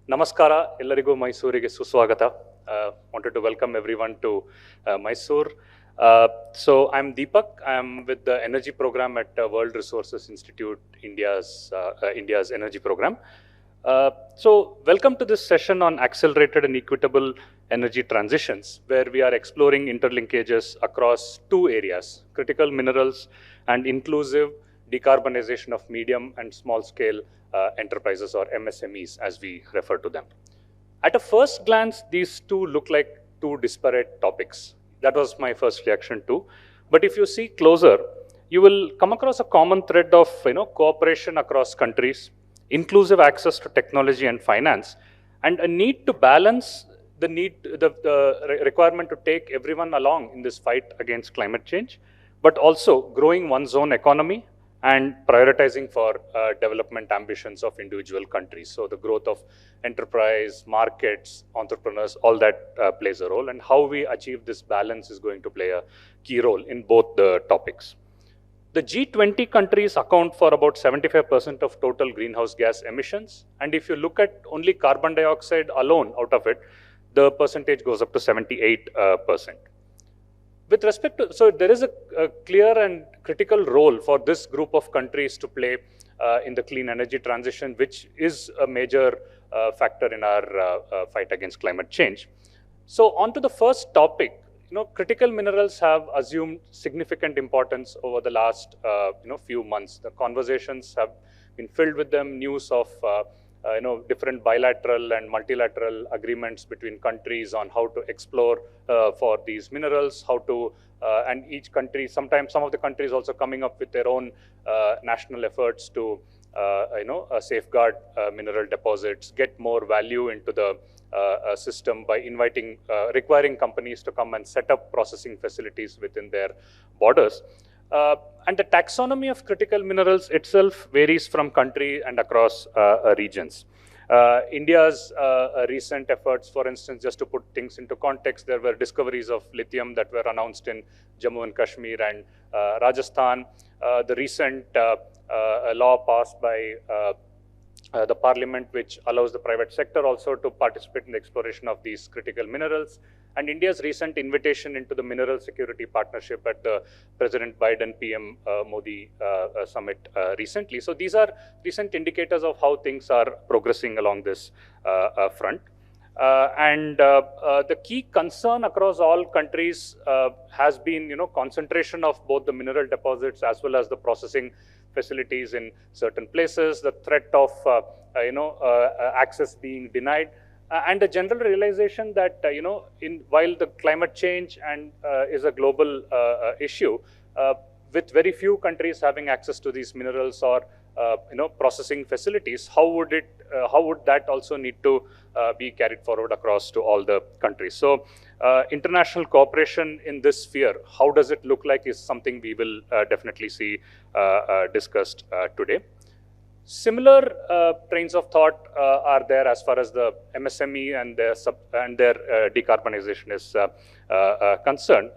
Namaskara, ellarigu Mysurige suswagata. Wanted to welcome everyone to Mysore. So I'm Deepak. I'm with the energy program at World Resources Institute, India's energy program. So welcome to this session on accelerated and equitable energy transitions, where we are exploring interlinkages across two areas: critical minerals and inclusive decarbonization of medium and small scale enterprises, or MSMEs as we refer to them. At a first glance, these two look like two disparate topics. That was my first reaction too. But if you see closer, you will come across a common thread of cooperation across countries, inclusive access to technology and finance, and a need to balance the requirement to take everyone along in this fight against climate change, but also growing one's own economy and prioritizing for development ambitions of individual countries. So the growth of enterprise, markets, entrepreneurs, all that plays a role, and how we achieve this balance is going to play a key role in both the topics. The G20 countries account for about 75% of total greenhouse gas emissions, and if you look at only carbon dioxide alone out of it, the percentage goes up to 78%. With respect to, so there is a clear and critical role for this group of countries to play in the clean energy transition, which is a major factor in our fight against climate change. So on to the first topic, critical minerals have assumed significant importance over the last few months. The conversations have been filled with them, news of different bilateral and multilateral agreements between countries on how to explore for these minerals, how to, and each country, sometimes some of the countries also coming up with their own national efforts to, safeguard mineral deposits, get more value into the system by requiring companies to come and set up processing facilities within their borders. And the taxonomy of critical minerals itself varies from country and across regions. India's recent efforts, for instance, just to put things into context, there were discoveries of lithium that were announced in Jammu and Kashmir and Rajasthan. The recent law passed by the parliament, which allows the private sector also to participate in the exploration of these critical minerals, and India's recent invitation into the Mineral Security Partnership at the President Biden PM Modi summit recently. So these are recent indicators of how things are progressing along this front. The key concern across all countries has been, concentration of both the mineral deposits as well as the processing facilities in certain places, the threat of access being denied, and a general realization that while the climate change and is a global issue, with very few countries having access to these minerals or processing facilities, how would that also need to be carried forward across to all the countries? So international cooperation in this sphere, how does it look like, is something we will definitely see discussed today. Similar trains of thought are there as far as the MSME and their decarbonization is concerned.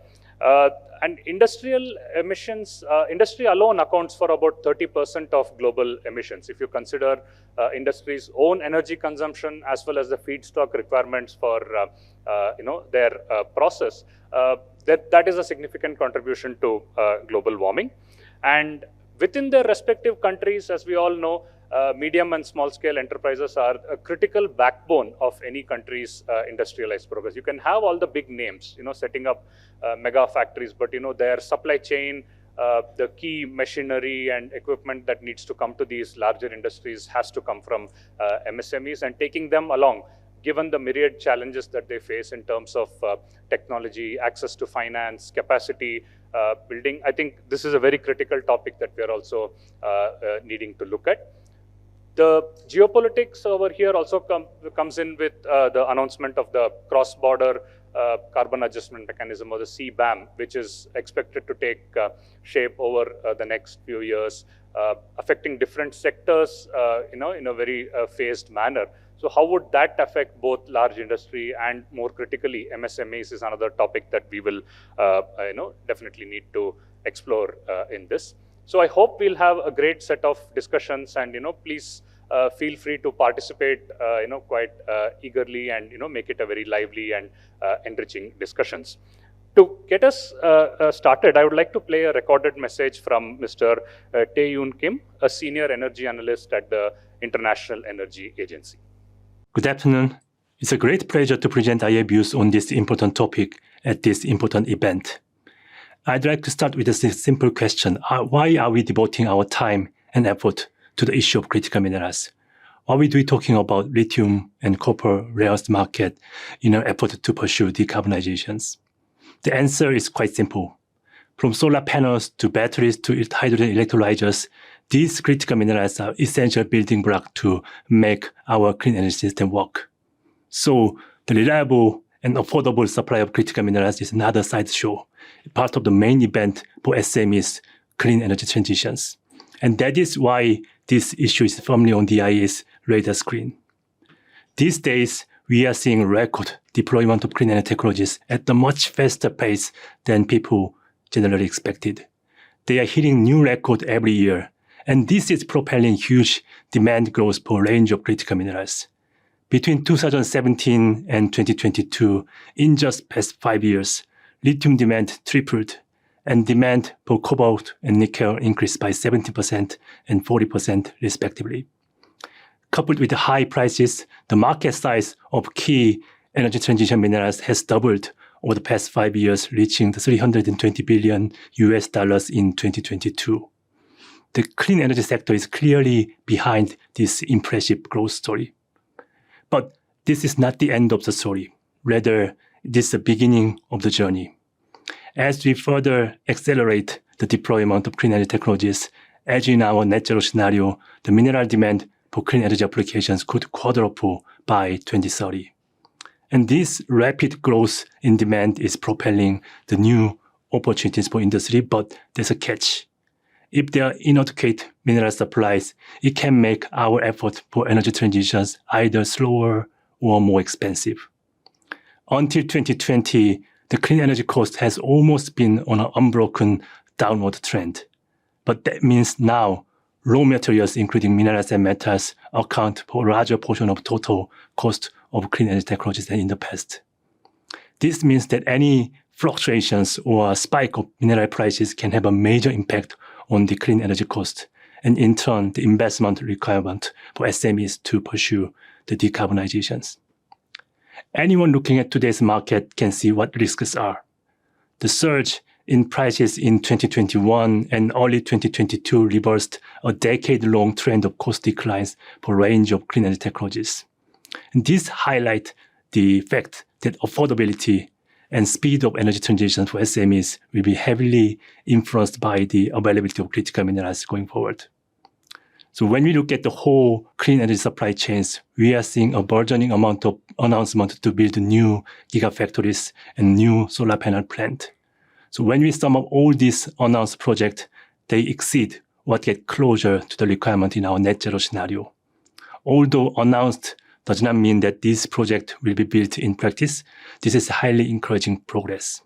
And industrial emissions, industry alone accounts for about 30% of global emissions. If you consider industry's own energy consumption as well as the feedstock requirements for their process, that is a significant contribution to global warming. And within their respective countries, as we all know, medium and small scale enterprises are a critical backbone of any country's industrialized progress. You can have all the big names, setting up mega factories, but their supply chain, the key machinery and equipment that needs to come to these larger industries has to come from MSMEs, and taking them along, given the myriad challenges that they face in terms of technology, access to finance, capacity building, I think this is a very critical topic that we are also needing to look at. The geopolitics over here also comes in with the announcement of the cross-border carbon adjustment mechanism, or the CBAM, which is expected to take shape over the next few years, affecting different sectors in a very phased manner. So how would that affect both large industry and, more critically, MSMEs is another topic that we will definitely need to explore in this. So I hope we'll have a great set of discussions, and please feel free to participate, quite eagerly, and make it a very lively and enriching discussions. To get us started, I would like to play a recorded message from Mr. Tae-Yoon Kim, a senior energy analyst at the International Energy Agency. Good afternoon. It's a great pleasure to present IEA views on this important topic at this important event. I'd like to start with a simple question. Why are we devoting our time and effort to the issue of critical minerals? Are we talking about lithium and copper rare earth market in an effort to pursue decarbonizations? The answer is quite simple. From solar panels to batteries to hydrogen electrolyzers, these critical minerals are essential building blocks to make our clean energy system work. So the reliable and affordable supply of critical minerals is another sideshow, part of the main event for SMEs, clean energy transitions. And that is why this issue is firmly on the IEA's radar screen. These days, we are seeing record deployment of clean energy technologies at a much faster pace than people generally expected. They are hitting new records every year, and this is propelling huge demand growth for a range of critical minerals. Between 2017 and 2022, in just past 5 years, lithium demand tripled, and demand for cobalt and nickel increased by 70% and 40% respectively. Coupled with the high prices, the market size of key energy transition minerals has doubled over the past 5 years, reaching the $320 billion in 2022. The clean energy sector is clearly behind this impressive growth story. But this is not the end of the story. Rather, this is the beginning of the journey. As we further accelerate the deployment of clean energy technologies, as in our net zero scenario, the mineral demand for clean energy applications could quadruple by 2030. And this rapid growth in demand is propelling the new opportunities for industry, but there's a catch. If there are inadequate mineral supplies, it can make our effort for energy transitions either slower or more expensive. Until 2020, the clean energy cost has almost been on an unbroken downward trend. But that means now raw materials, including minerals and metals, account for a larger portion of total cost of clean energy technologies than in the past. This means that any fluctuations or spike of mineral prices can have a major impact on the clean energy cost, and in turn, the investment requirement for SMEs to pursue the decarbonizations. Anyone looking at today's market can see what risks are. The surge in prices in 2021 and early 2022 reversed a decade-long trend of cost declines for a range of clean energy technologies. And this highlights the fact that affordability and speed of energy transition for SMEs will be heavily influenced by the availability of critical minerals going forward. So when we look at the whole clean energy supply chains, we are seeing a burgeoning amount of announcements to build new gigafactories and new solar panel plant. So when we sum up all these announced projects, they exceed what get closer to the requirement in our net zero scenario. Although announced does not mean that this project will be built in practice, this is highly encouraging progress.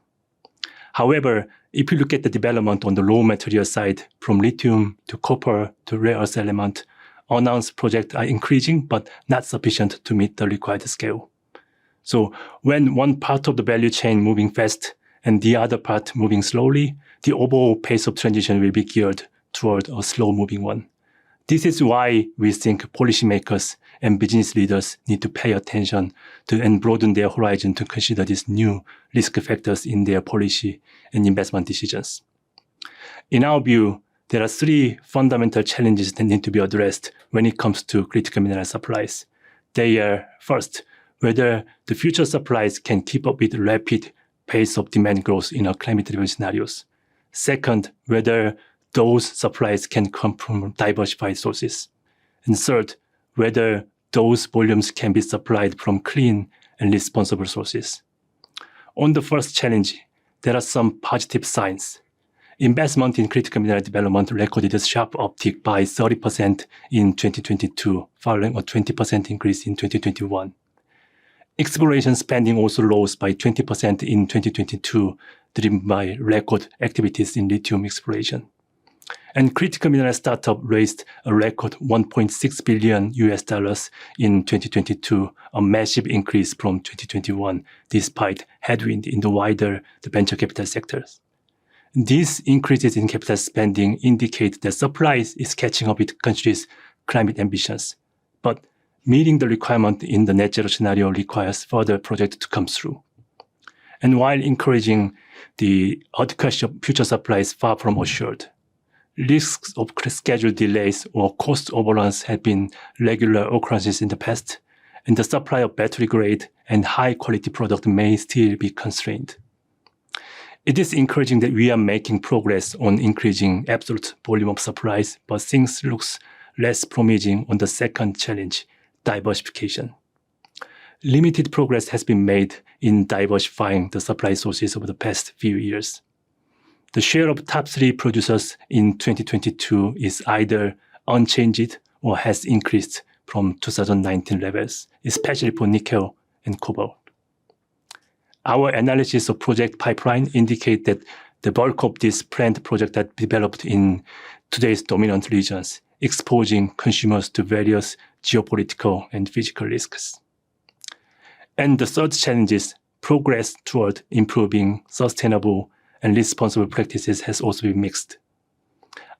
However, if you look at the development on the raw material side, from lithium to copper to rare earth element, announced projects are increasing but not sufficient to meet the required scale. So when one part of the value chain moving fast and the other part moving slowly, the overall pace of transition will be geared toward a slow-moving one. This is why we think policymakers and business leaders need to pay attention to and broaden their horizon to consider these new risk factors in their policy and investment decisions. In our view, there are three fundamental challenges that need to be addressed when it comes to critical mineral supplies. They are, first, whether the future supplies can keep up with the rapid pace of demand growth in our climate-driven scenarios. Second, whether those supplies can come from diversified sources. And third, whether those volumes can be supplied from clean and responsible sources. On the first challenge, there are some positive signs. Investment in critical mineral development recorded a sharp uptick by 30% in 2022, following a 20% increase in 2021. Exploration spending also rose by 20% in 2022, driven by record activities in lithium exploration. And critical mineral startup raised a record $1.6 billion in 2022, a massive increase from 2021, despite headwind in the venture capital sectors. These increases in capital spending indicate that supply is catching up with countries' climate ambitions. But meeting the requirement in the net zero scenario requires further projects to come through. And while encouraging, the adequacy of future supply is far from assured. Risks of schedule delays or cost overruns have been regular occurrences in the past, and the supply of battery-grade and high-quality product may still be constrained. It is encouraging that we are making progress on increasing absolute volume of supplies, but things look less promising on the second challenge, diversification. Limited progress has been made in diversifying the supply sources over the past few years. The share of top 3 producers in 2022 is either unchanged or has increased from 2019 levels, especially for nickel and cobalt. Our analysis of project pipeline indicate that the bulk of this planned project are developed in today's dominant regions, exposing consumers to various geopolitical and physical risks. And the third challenge is progress toward improving sustainable and responsible practices has also been mixed.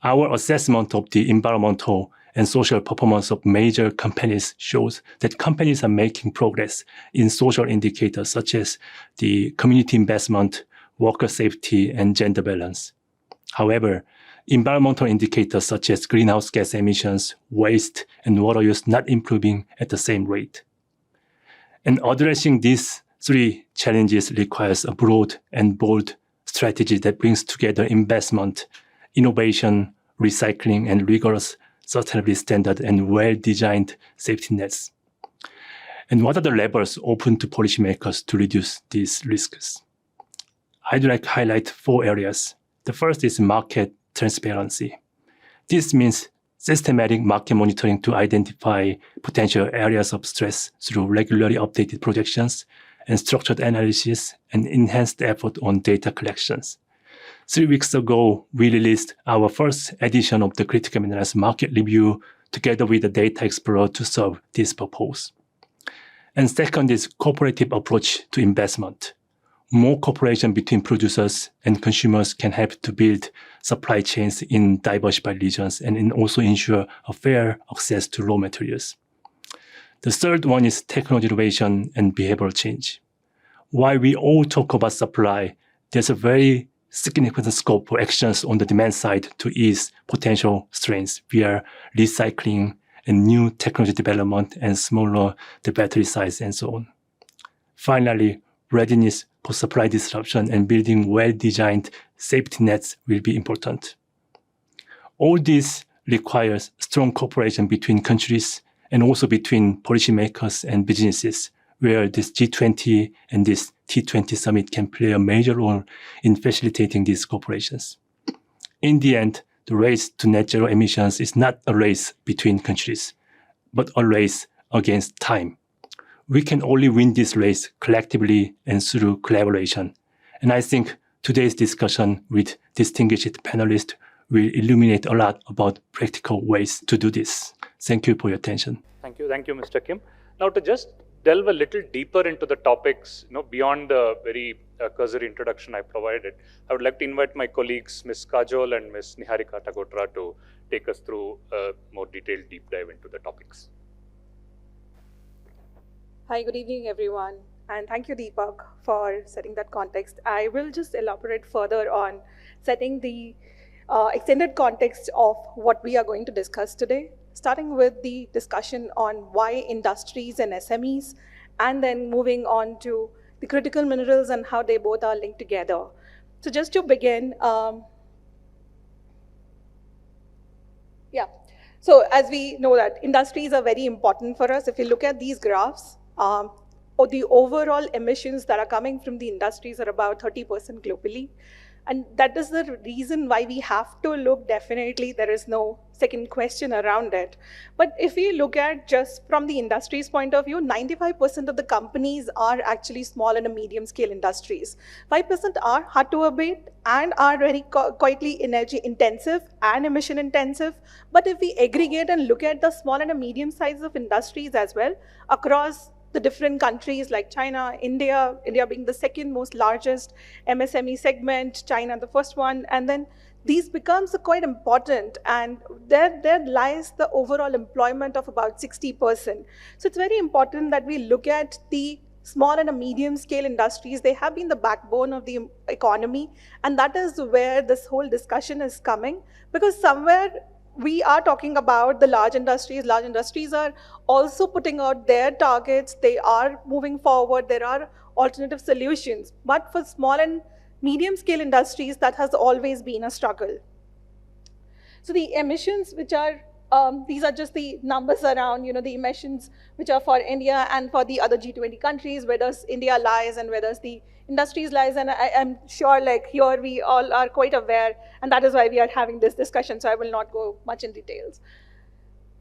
Our assessment of the environmental and social performance of major companies shows that companies are making progress in social indicators such as the community investment, worker safety, and gender balance. However, environmental indicators such as greenhouse gas emissions, waste, and water use not improving at the same rate. And addressing these 3 challenges requires a broad and bold strategy that brings together investment, innovation, recycling, and rigorous sustainability standard and well-designed safety nets. And what are the levers open to policymakers to reduce these risks? I'd like to highlight 4 areas. The first is market transparency. This means systematic market monitoring to identify potential areas of stress through regularly updated projections and structured analysis and enhanced effort on data collections. 3 weeks ago, we released our first edition of the Critical Minerals Market Review together with the Data Explorer to serve this purpose. And second is cooperative approach to investment. More cooperation between producers and consumers can help to build supply chains in diversified regions and also ensure a fair access to raw materials. The third one is technology innovation and behavioral change. While we all talk about supply, there's a very significant scope for actions on the demand side to ease potential strains via recycling and new technology development and smaller the battery size and so on. Finally, readiness for supply disruption and building well-designed safety nets will be important. All this requires strong cooperation between countries and also between policymakers and businesses, where this G20 and this T20 summit can play a major role in facilitating these cooperations. In the end, the race to net zero emissions is not a race between countries, but a race against time. We can only win this race collectively and through collaboration. And I think today's discussion with distinguished panelists will illuminate a lot about practical ways to do this. Thank you for your attention. Thank you, Mr. Kim. Now, to just delve a little deeper into the topics, beyond the very cursory introduction I provided, I would like to invite my colleagues, Ms. Kajol and Ms. Niharika Tagotra, to take us through a more detailed deep dive into the topics. Hi, good evening, everyone. And thank you, Deepak, for setting that context. I will just elaborate further on setting the extended context of what we are going to discuss today, starting with the discussion on why industries and SMEs, and then moving on to the critical minerals and how they both are linked together. So just to begin, so as we know that industries are very important for us. If you look at these graphs, the overall emissions that are coming from the industries are about 30% globally. And that is the reason why we have to look, definitely, there is no second question around it. But if we look at just from the industry's point of view, 95% of the companies are actually small and medium scale industries. 5% are hard to abate and are very quietly energy intensive and emission intensive. But if we aggregate and look at the small and medium size of industries as well, across the different countries like China, India being the second most largest MSME segment, China the first one, and then these becomes quite important, and there lies the overall employment of about 60%. So it's very important that we look at the small and medium scale industries. They have been the backbone of the economy, and that is where this whole discussion is coming, because somewhere we are talking about the large industries. Large industries are also putting out their targets. They are moving forward. There are alternative solutions. But for small and medium scale industries, that has always been a struggle. So the emissions, which are, these are just the numbers around, the emissions which are for India and for the other G20 countries, where does India lies and where does the industries lies. And I am sure like here we all are quite aware, and that is why we are having this discussion. So I will not go much in details.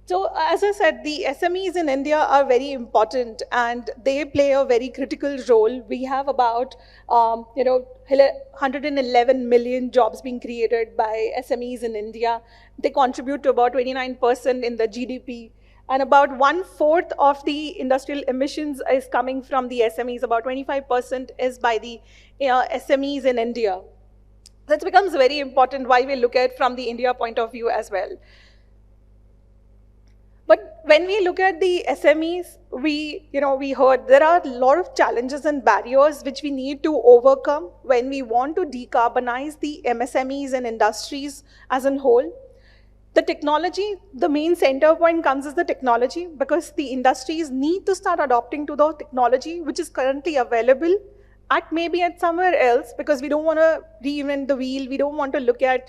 So as I said, the SMEs in India are very important and they play a very critical role. We have about 111 million jobs being created by SMEs in India. They contribute to about 29% in the GDP. And about 1/4 of the industrial emissions is coming from the SMEs. About 25% is by the SMEs in India. That becomes very important why we look at from the India point of view as well. But when we look at the SMEs, we heard there are a lot of challenges and barriers which we need to overcome when we want to decarbonize the MSMEs and industries as a whole. The technology, the main center point comes as the technology, because the industries need to start adopting to the technology which is currently available maybe at somewhere else, because we don't want to reinvent the wheel. We don't want to look at,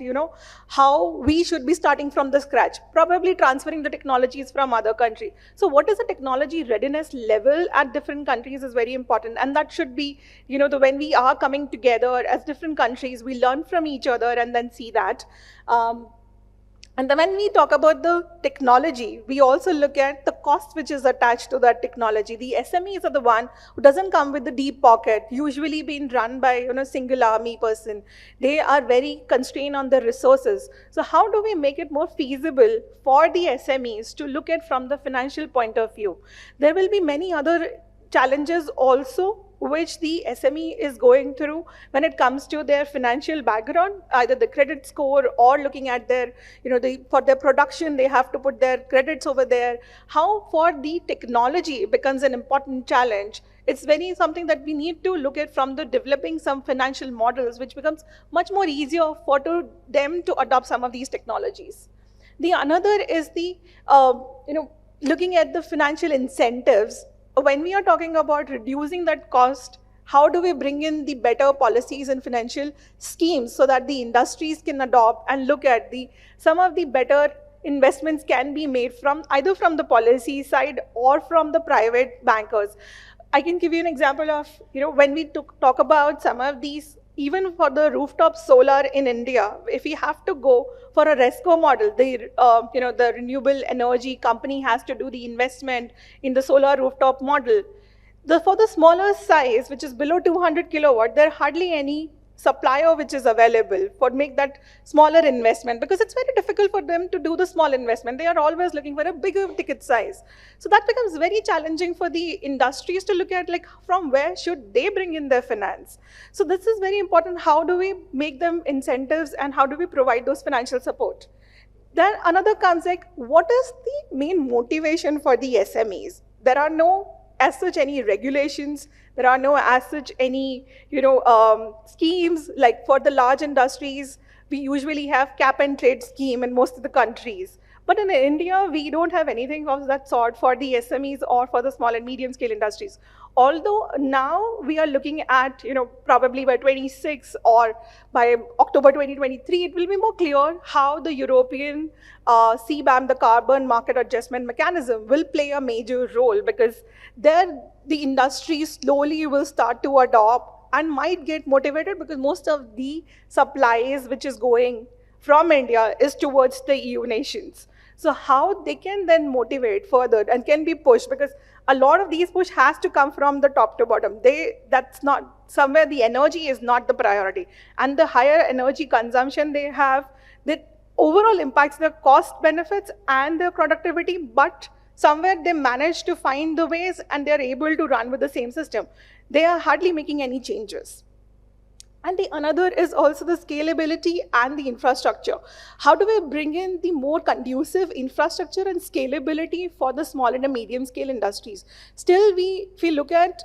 how we should be starting from the scratch, probably transferring the technologies from other countries. So what is the technology readiness level at different countries is very important. And that should be, when we are coming together as different countries, we learn from each other and then see that. And then when we talk about the technology, we also look at the cost which is attached to that technology. The SMEs are the one who doesn't come with the deep pocket, usually being run by single army person. They are very constrained on their resources. So how do we make it more feasible for the SMEs to look at from the financial point of view? There will be many other challenges also which the SME is going through when it comes to their financial background, either the credit score or looking at their, for their production, they have to put their credits over there. How for the technology becomes an important challenge. It's very something that we need to look at from the developing some financial models, which becomes much more easier for them to adopt some of these technologies. The another is the, looking at the financial incentives. When we are talking about reducing that cost, how do we bring in the better policies and financial schemes so that the industries can adopt and look at some of the better investments can be made from either from the policy side or from the private bankers. I can give you an example of, when we talk about some of these, even for the rooftop solar in India, if we have to go for a RESCO model, the renewable energy company has to do the investment in the solar rooftop model. For the smaller size, which is below 200 kilowatt, there are hardly any supplier which is available for make that smaller investment, because it's very difficult for them to do the small investment. They are always looking for a bigger ticket size. So that becomes very challenging for the industries to look at, like, from where should they bring in their finance. So this is very important. How do we make them incentives and how do we provide those financial support? Then another comes like, what is the main motivation for the SMEs? There are no as such any regulations. There are no as such any, schemes. Like for the large industries, we usually have cap and trade scheme in most of the countries. But in India, we don't have anything of that sort for the SMEs or for the small and medium scale industries. Although now we are looking at, probably by 26 or by October 2023, it will be more clear how the European CBAM, the Carbon Market Adjustment Mechanism, will play a major role, because there the industry slowly will start to adopt and might get motivated because most of the supplies which is going from India is towards the EU nations. So how they can then motivate further and can be pushed, because a lot of these push has to come from the top to bottom. That's not, somewhere the energy is not the priority. And the higher energy consumption they have, that overall impacts their cost benefits and their productivity, but somewhere they manage to find the ways and they're able to run with the same system. They are hardly making any changes. And the another is also the scalability and the infrastructure. How do we bring in the more conducive infrastructure and scalability for the small and the medium scale industries? Still, if we look at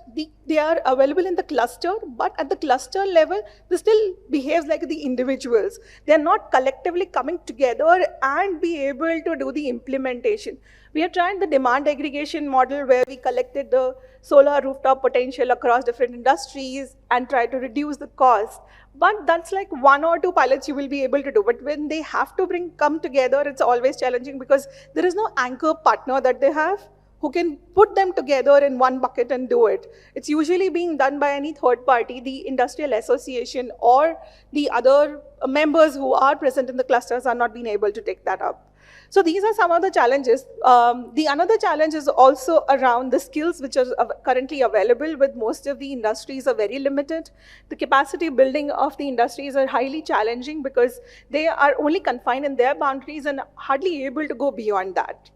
they are available in the cluster, but at the cluster level, they still behaves like the individuals. They're not collectively coming together and be able to do the implementation. We have tried the demand aggregation model where we collected the solar rooftop potential across different industries and try to reduce the cost. But that's like 1 or 2 pilots you will be able to do. But when they have to come together, it's always challenging because there is no anchor partner that they have who can put them together in one bucket and do it. It's usually being done by any third party, the industrial association or the other members who are present in the clusters are not being able to take that up. So these are some of the challenges. The another challenge is also around the skills which are currently available with most of the industries are very limited. The capacity building of the industries are highly challenging because they are only confined in their boundaries and hardly able to go beyond that.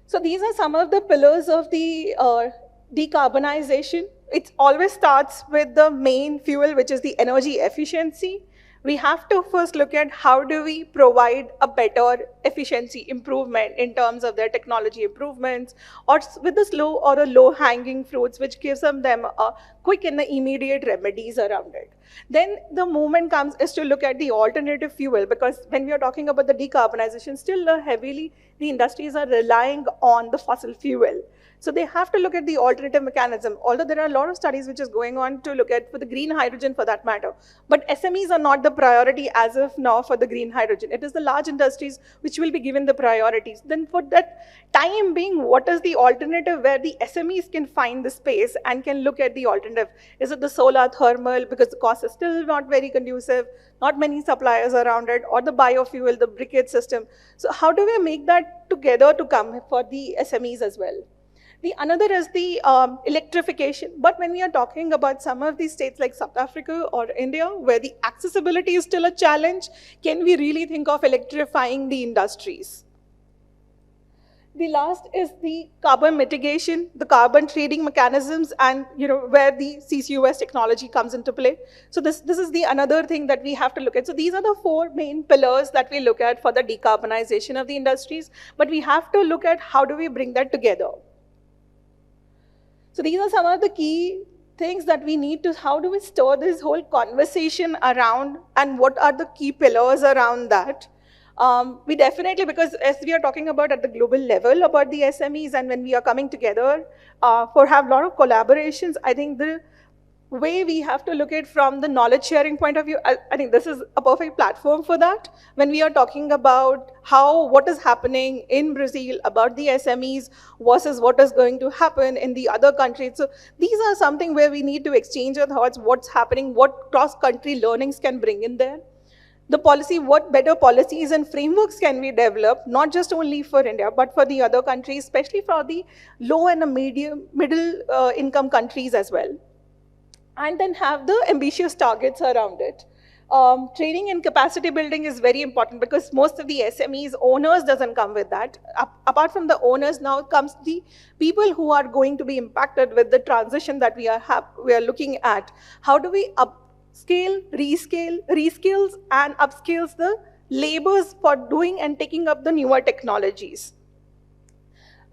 So these are some of the pillars of the decarbonization. It always starts with the main fuel, which is the energy efficiency. We have to first look at how do we provide a better efficiency improvement in terms of their technology improvements, or with the slow or a low-hanging fruits, which gives them a quick and immediate remedies around it. Then the movement comes is to look at the alternative fuel, because when we are talking about the decarbonization, still heavily the industries are relying on the fossil fuel. So they have to look at the alternative mechanism, although there are a lot of studies which is going on to look at for the green hydrogen for that matter. But SMEs are not the priority as of now for the green hydrogen. It is the large industries which will be given the priorities. Then for that time being, what is the alternative where the SMEs can find the space and can look at the alternative? Is it the solar thermal, because the cost is still not very conducive, not many suppliers around it, or the biofuel, the briquette system. So how do we make that together to come for the SMEs as well? The another is the electrification. But when we are talking about some of these states like South Africa or India, where the accessibility is still a challenge, can we really think of electrifying the industries? The last is the carbon mitigation, the carbon trading mechanisms, and where the CCUS technology comes into play. So this is the another thing that we have to look at. So these are the 4 main pillars that we look at for the decarbonization of the industries. But we have to look at how do we bring that together. So these are some of the key things that we need to, how do we stir this whole conversation around, and what are the key pillars around that? We definitely, because as we are talking about at the global level about the SMEs, and when we are coming together for have a lot of collaborations, I think the way we have to look at from the knowledge sharing point of view, I think this is a perfect platform for that. When we are talking about what is happening in Brazil about the SMEs versus what is going to happen in the other countries. So these are something where we need to exchange our thoughts, what's happening, what cross-country learnings can bring in there. The policy, what better policies and frameworks can we develop, not just only for India, but for the other countries, especially for the low and the middle income countries as well. And then have the ambitious targets around it. Training and capacity building is very important because most of the SMEs, owners doesn't come with that. Apart from the owners, now comes the people who are going to be impacted with the transition that we are looking at. How do we upscale, reskills and upskills the labors for doing and taking up the newer technologies?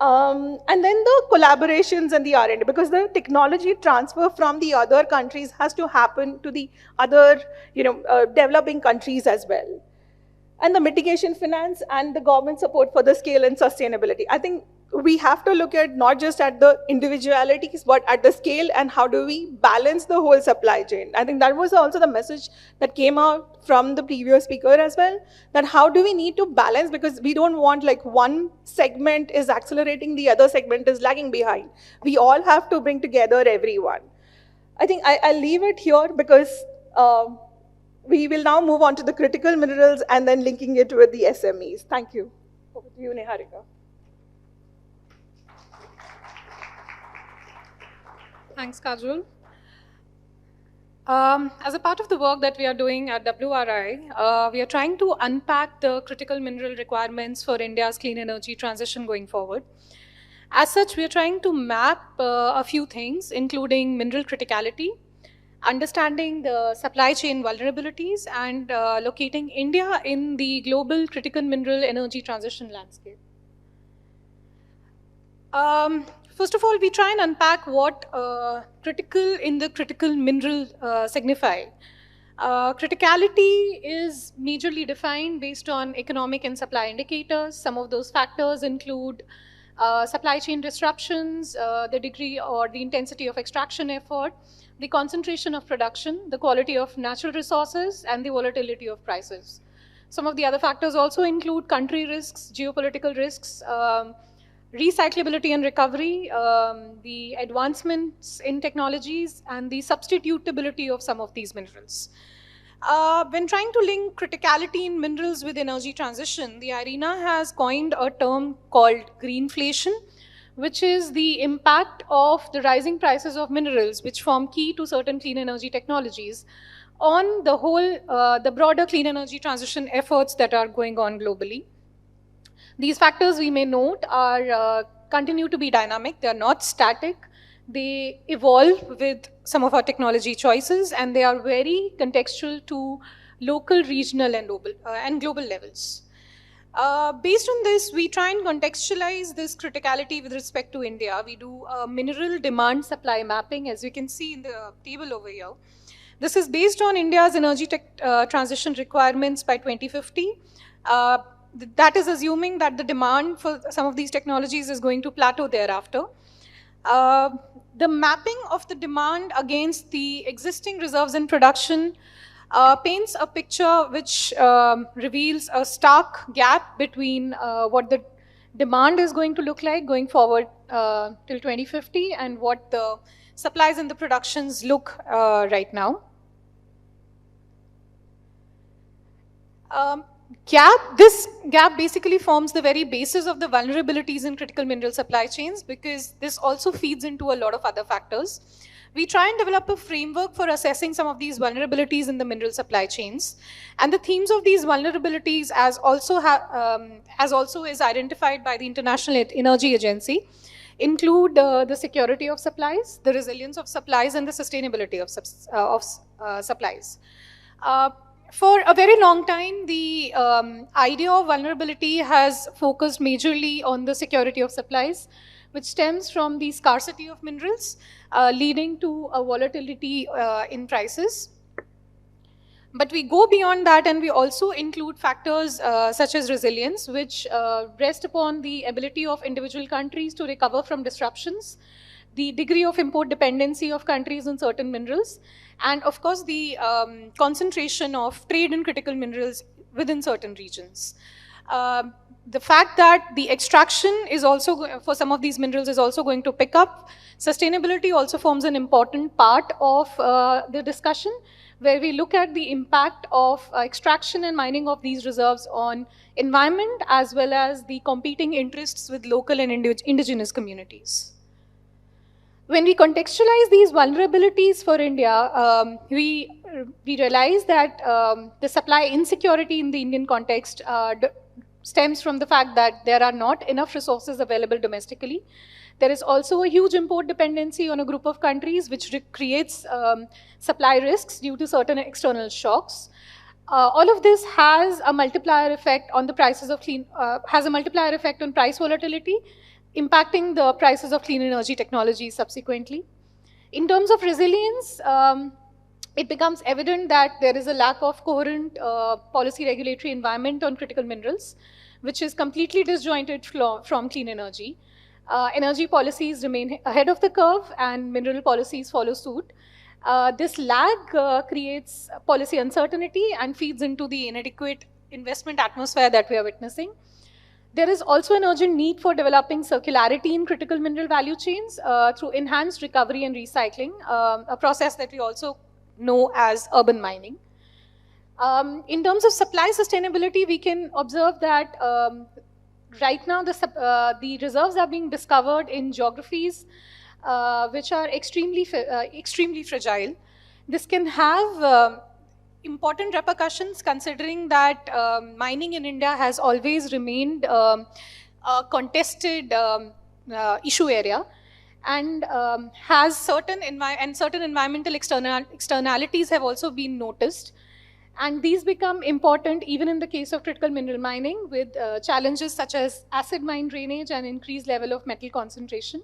And then the collaborations and the R&D, because the technology transfer from the other countries has to happen to the other, developing countries as well. And the mitigation finance and the government support for the scale and sustainability. I think we have to look at not just at the individualities, but at the scale and how do we balance the whole supply chain. I think that was also the message that came out from the previous speaker as well, that how do we need to balance, because we don't want like one segment is accelerating, the other segment is lagging behind. We all have to bring together everyone. I think I'll leave it here because we will now move on to the critical minerals and then linking it with the SMEs. Thank you. Over to you, Niharika. Thanks, Kajol. As a part of the work that we are doing at WRI, we are trying to unpack the critical mineral requirements for India's clean energy transition going forward. As such, we are trying to map a few things, including mineral criticality, understanding the supply chain vulnerabilities, and locating India in the global critical mineral energy transition landscape. First of all, we try and unpack what critical in the critical mineral signify. Criticality is majorly defined based on economic and supply indicators. Some of those factors include supply chain disruptions, the degree or the intensity of extraction effort, the concentration of production, the quality of natural resources, and the volatility of prices. Some of the other factors also include country risks, geopolitical risks, recyclability and recovery, the advancements in technologies, and the substitutability of some of these minerals. When trying to link criticality in minerals with energy transition, the IRENA has coined a term called greenflation, which is the impact of the rising prices of minerals, which form key to certain clean energy technologies, on the whole, the broader clean energy transition efforts that are going on globally. These factors, we may note, are continue to be dynamic. They are not static. They evolve with some of our technology choices, and they are very contextual to local, regional, and global levels. Based on this, we try and contextualize this criticality with respect to India. We do a mineral demand supply mapping, as you can see in the table over here. This is based on India's energy transition requirements by 2050. That is assuming that the demand for some of these technologies is going to plateau thereafter. The mapping of the demand against the existing reserves in production paints a picture which reveals a stark gap between what the demand is going to look like going forward till 2050 and what the supplies and the productions look right now. This gap basically forms the very basis of the vulnerabilities in critical mineral supply chains, because this also feeds into a lot of other factors. We try and develop a framework for assessing some of these vulnerabilities in the mineral supply chains. And the themes of these vulnerabilities, as also is identified by the International Energy Agency, include the security of supplies, the resilience of supplies, and the sustainability of supplies. For a very long time, the idea of vulnerability has focused majorly on the security of supplies, which stems from the scarcity of minerals, leading to a volatility in prices. But we go beyond that, and we also include factors such as resilience, which rest upon the ability of individual countries to recover from disruptions, the degree of import dependency of countries on certain minerals, and of course the concentration of trade in critical minerals within certain regions. The fact that the extraction is also, for some of these minerals, is also going to pick up. Sustainability also forms an important part of the discussion, where we look at the impact of extraction and mining of these reserves on environment, as well as the competing interests with local and indigenous communities. When we contextualize these vulnerabilities for India, we realize that the supply insecurity in the Indian context stems from the fact that there are not enough resources available domestically. There is also a huge import dependency on a group of countries, which creates supply risks due to certain external shocks. All of this has a multiplier effect on the prices of has a multiplier effect on price volatility, impacting the prices of clean energy technologies subsequently. In terms of resilience, it becomes evident that there is a lack of coherent policy regulatory environment on critical minerals, which is completely disjointed from clean energy. Energy policies remain ahead of the curve, and mineral policies follow suit. This lag creates policy uncertainty and feeds into the inadequate investment atmosphere that we are witnessing. There is also an urgent need for developing circularity in critical mineral value chains through enhanced recovery and recycling, a process that we also know as urban mining. In terms of supply sustainability, we can observe that right now the reserves are being discovered in geographies which are extremely fragile. This can have important repercussions, considering that mining in India has always remained a contested issue area, and has certain environmental externalities have also been noticed. And these become important even in the case of critical mineral mining, with challenges such as acid mine drainage and increased level of metal concentration.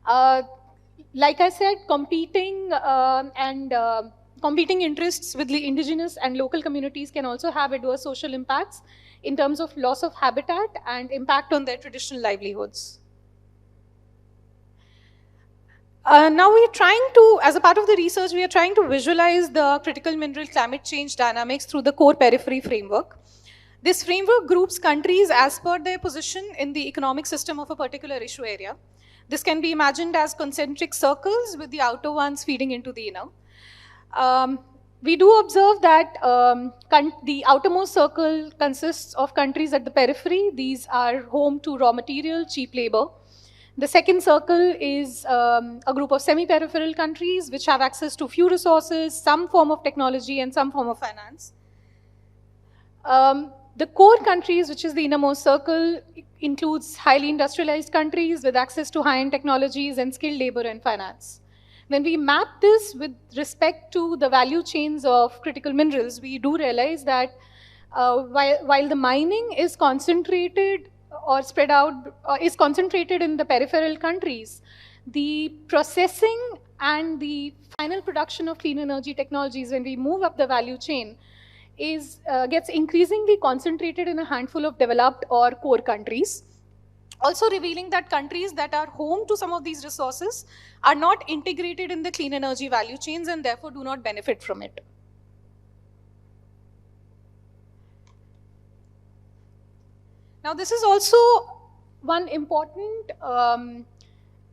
Like I said, competing interests with the indigenous and local communities can also have adverse social impacts in terms of loss of habitat and impact on their traditional livelihoods. Now we are trying to, as a part of the research, we are trying to visualize the critical mineral climate change dynamics through the core periphery framework. This framework groups countries as per their position in the economic system of a particular issue area. This can be imagined as concentric circles, with the outer ones feeding into the inner. We do observe that the outermost circle consists of countries at the periphery. These are home to raw material, cheap labor. The second circle is a group of semi-peripheral countries which have access to few resources, some form of technology, and some form of finance. The core countries, which is the innermost circle, includes highly industrialized countries with access to high-end technologies and skilled labor and finance. When we map this with respect to the value chains of critical minerals, we do realize that while the mining is concentrated or spread out, is concentrated in the peripheral countries, the processing and the final production of clean energy technologies, when we move up the value chain, gets increasingly concentrated in a handful of developed or core countries. Also revealing that countries that are home to some of these resources are not integrated in the clean energy value chains and therefore do not benefit from it. Now, this is also one important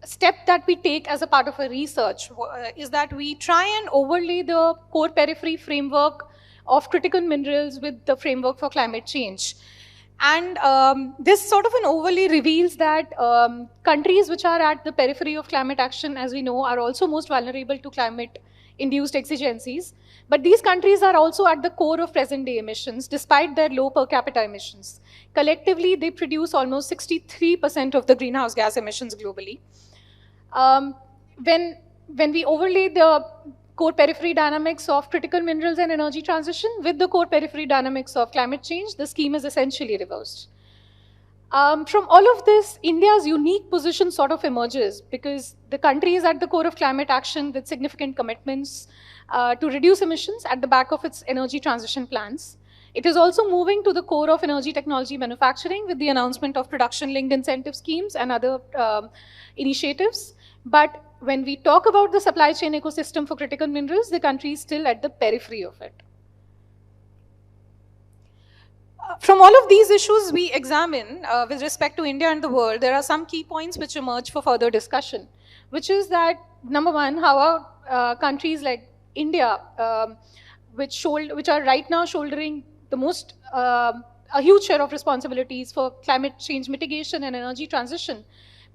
step that we take as a part of a research, is that we try and overlay the core periphery framework of critical minerals with the framework for climate change. And this sort of an overlay reveals that countries which are at the periphery of climate action, as we know, are also most vulnerable to climate-induced exigencies. But these countries are also at the core of present-day emissions, despite their low per capita emissions. Collectively, they produce almost 63% of the greenhouse gas emissions globally. When we overlay the core periphery dynamics of critical minerals and energy transition with the core periphery dynamics of climate change, the scheme is essentially reversed. From all of this, India's unique position sort of emerges, because the country is at the core of climate action with significant commitments to reduce emissions at the back of its energy transition plans. It is also moving to the core of energy technology manufacturing with the announcement of production-linked incentive schemes and other initiatives. But when we talk about the supply chain ecosystem for critical minerals, the country is still at the periphery of it. From all of these issues we examine with respect to India and the world, there are some key points which emerge for further discussion, which is that, number one, how are countries like India, which are right now shouldering the most, a huge share of responsibilities for climate change mitigation and energy transition,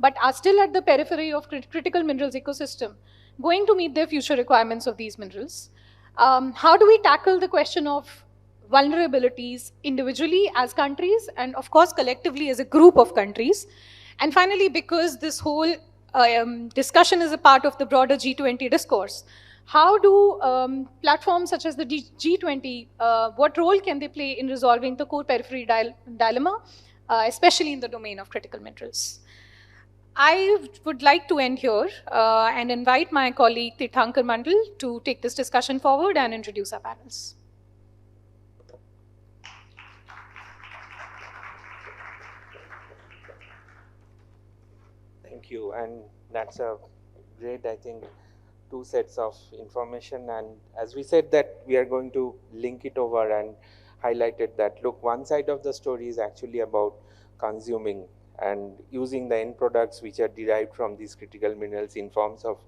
but are still at the periphery of critical minerals ecosystem, going to meet their future requirements of these minerals? How do we tackle the question of vulnerabilities individually as countries, and of course collectively as a group of countries? And finally, because this whole discussion is a part of the broader G20 discourse, how do platforms such as the G20, what role can they play in resolving the core periphery dilemma, especially in the domain of critical minerals? I would like to end here and invite my colleague Tirthankar Mandal to take this discussion forward and introduce our panels. Thank you, and that's a great, I think, two sets of information. And as we said that we are going to link it over and highlighted that, look, one side of the story is actually about consuming and using the end products which are derived from these critical minerals in forms of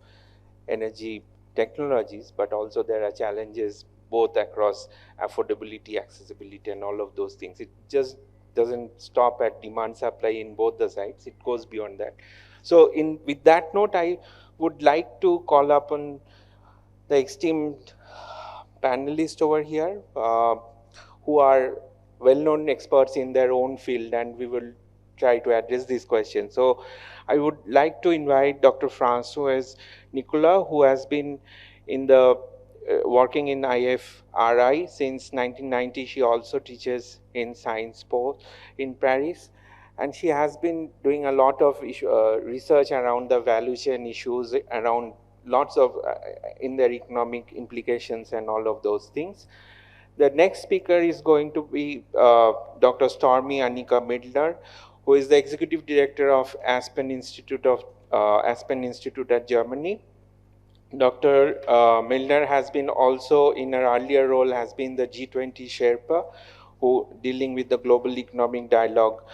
energy technologies, but also there are challenges both across affordability, accessibility, and all of those things. It just doesn't stop at demand supply in both the sides, it goes beyond that. So with that note, I would like to call upon the esteemed panelists over here who are well-known experts in their own field, and we will try to address these questions. So I would like to invite Dr. Françoise Nicolas, who has been in the working in IFRI since 1990. She also teaches in Sciences Po in Paris, and she has been doing a lot of research around the value chain issues, around lots of in their economic implications and all of those things. The next speaker is going to be Dr. Stormy Annika Midler, who is the executive director of Aspen Institute at Germany. Dr. Milner has been also, in her earlier role, has been the G20 Sherpa, who dealing with the global economic dialogue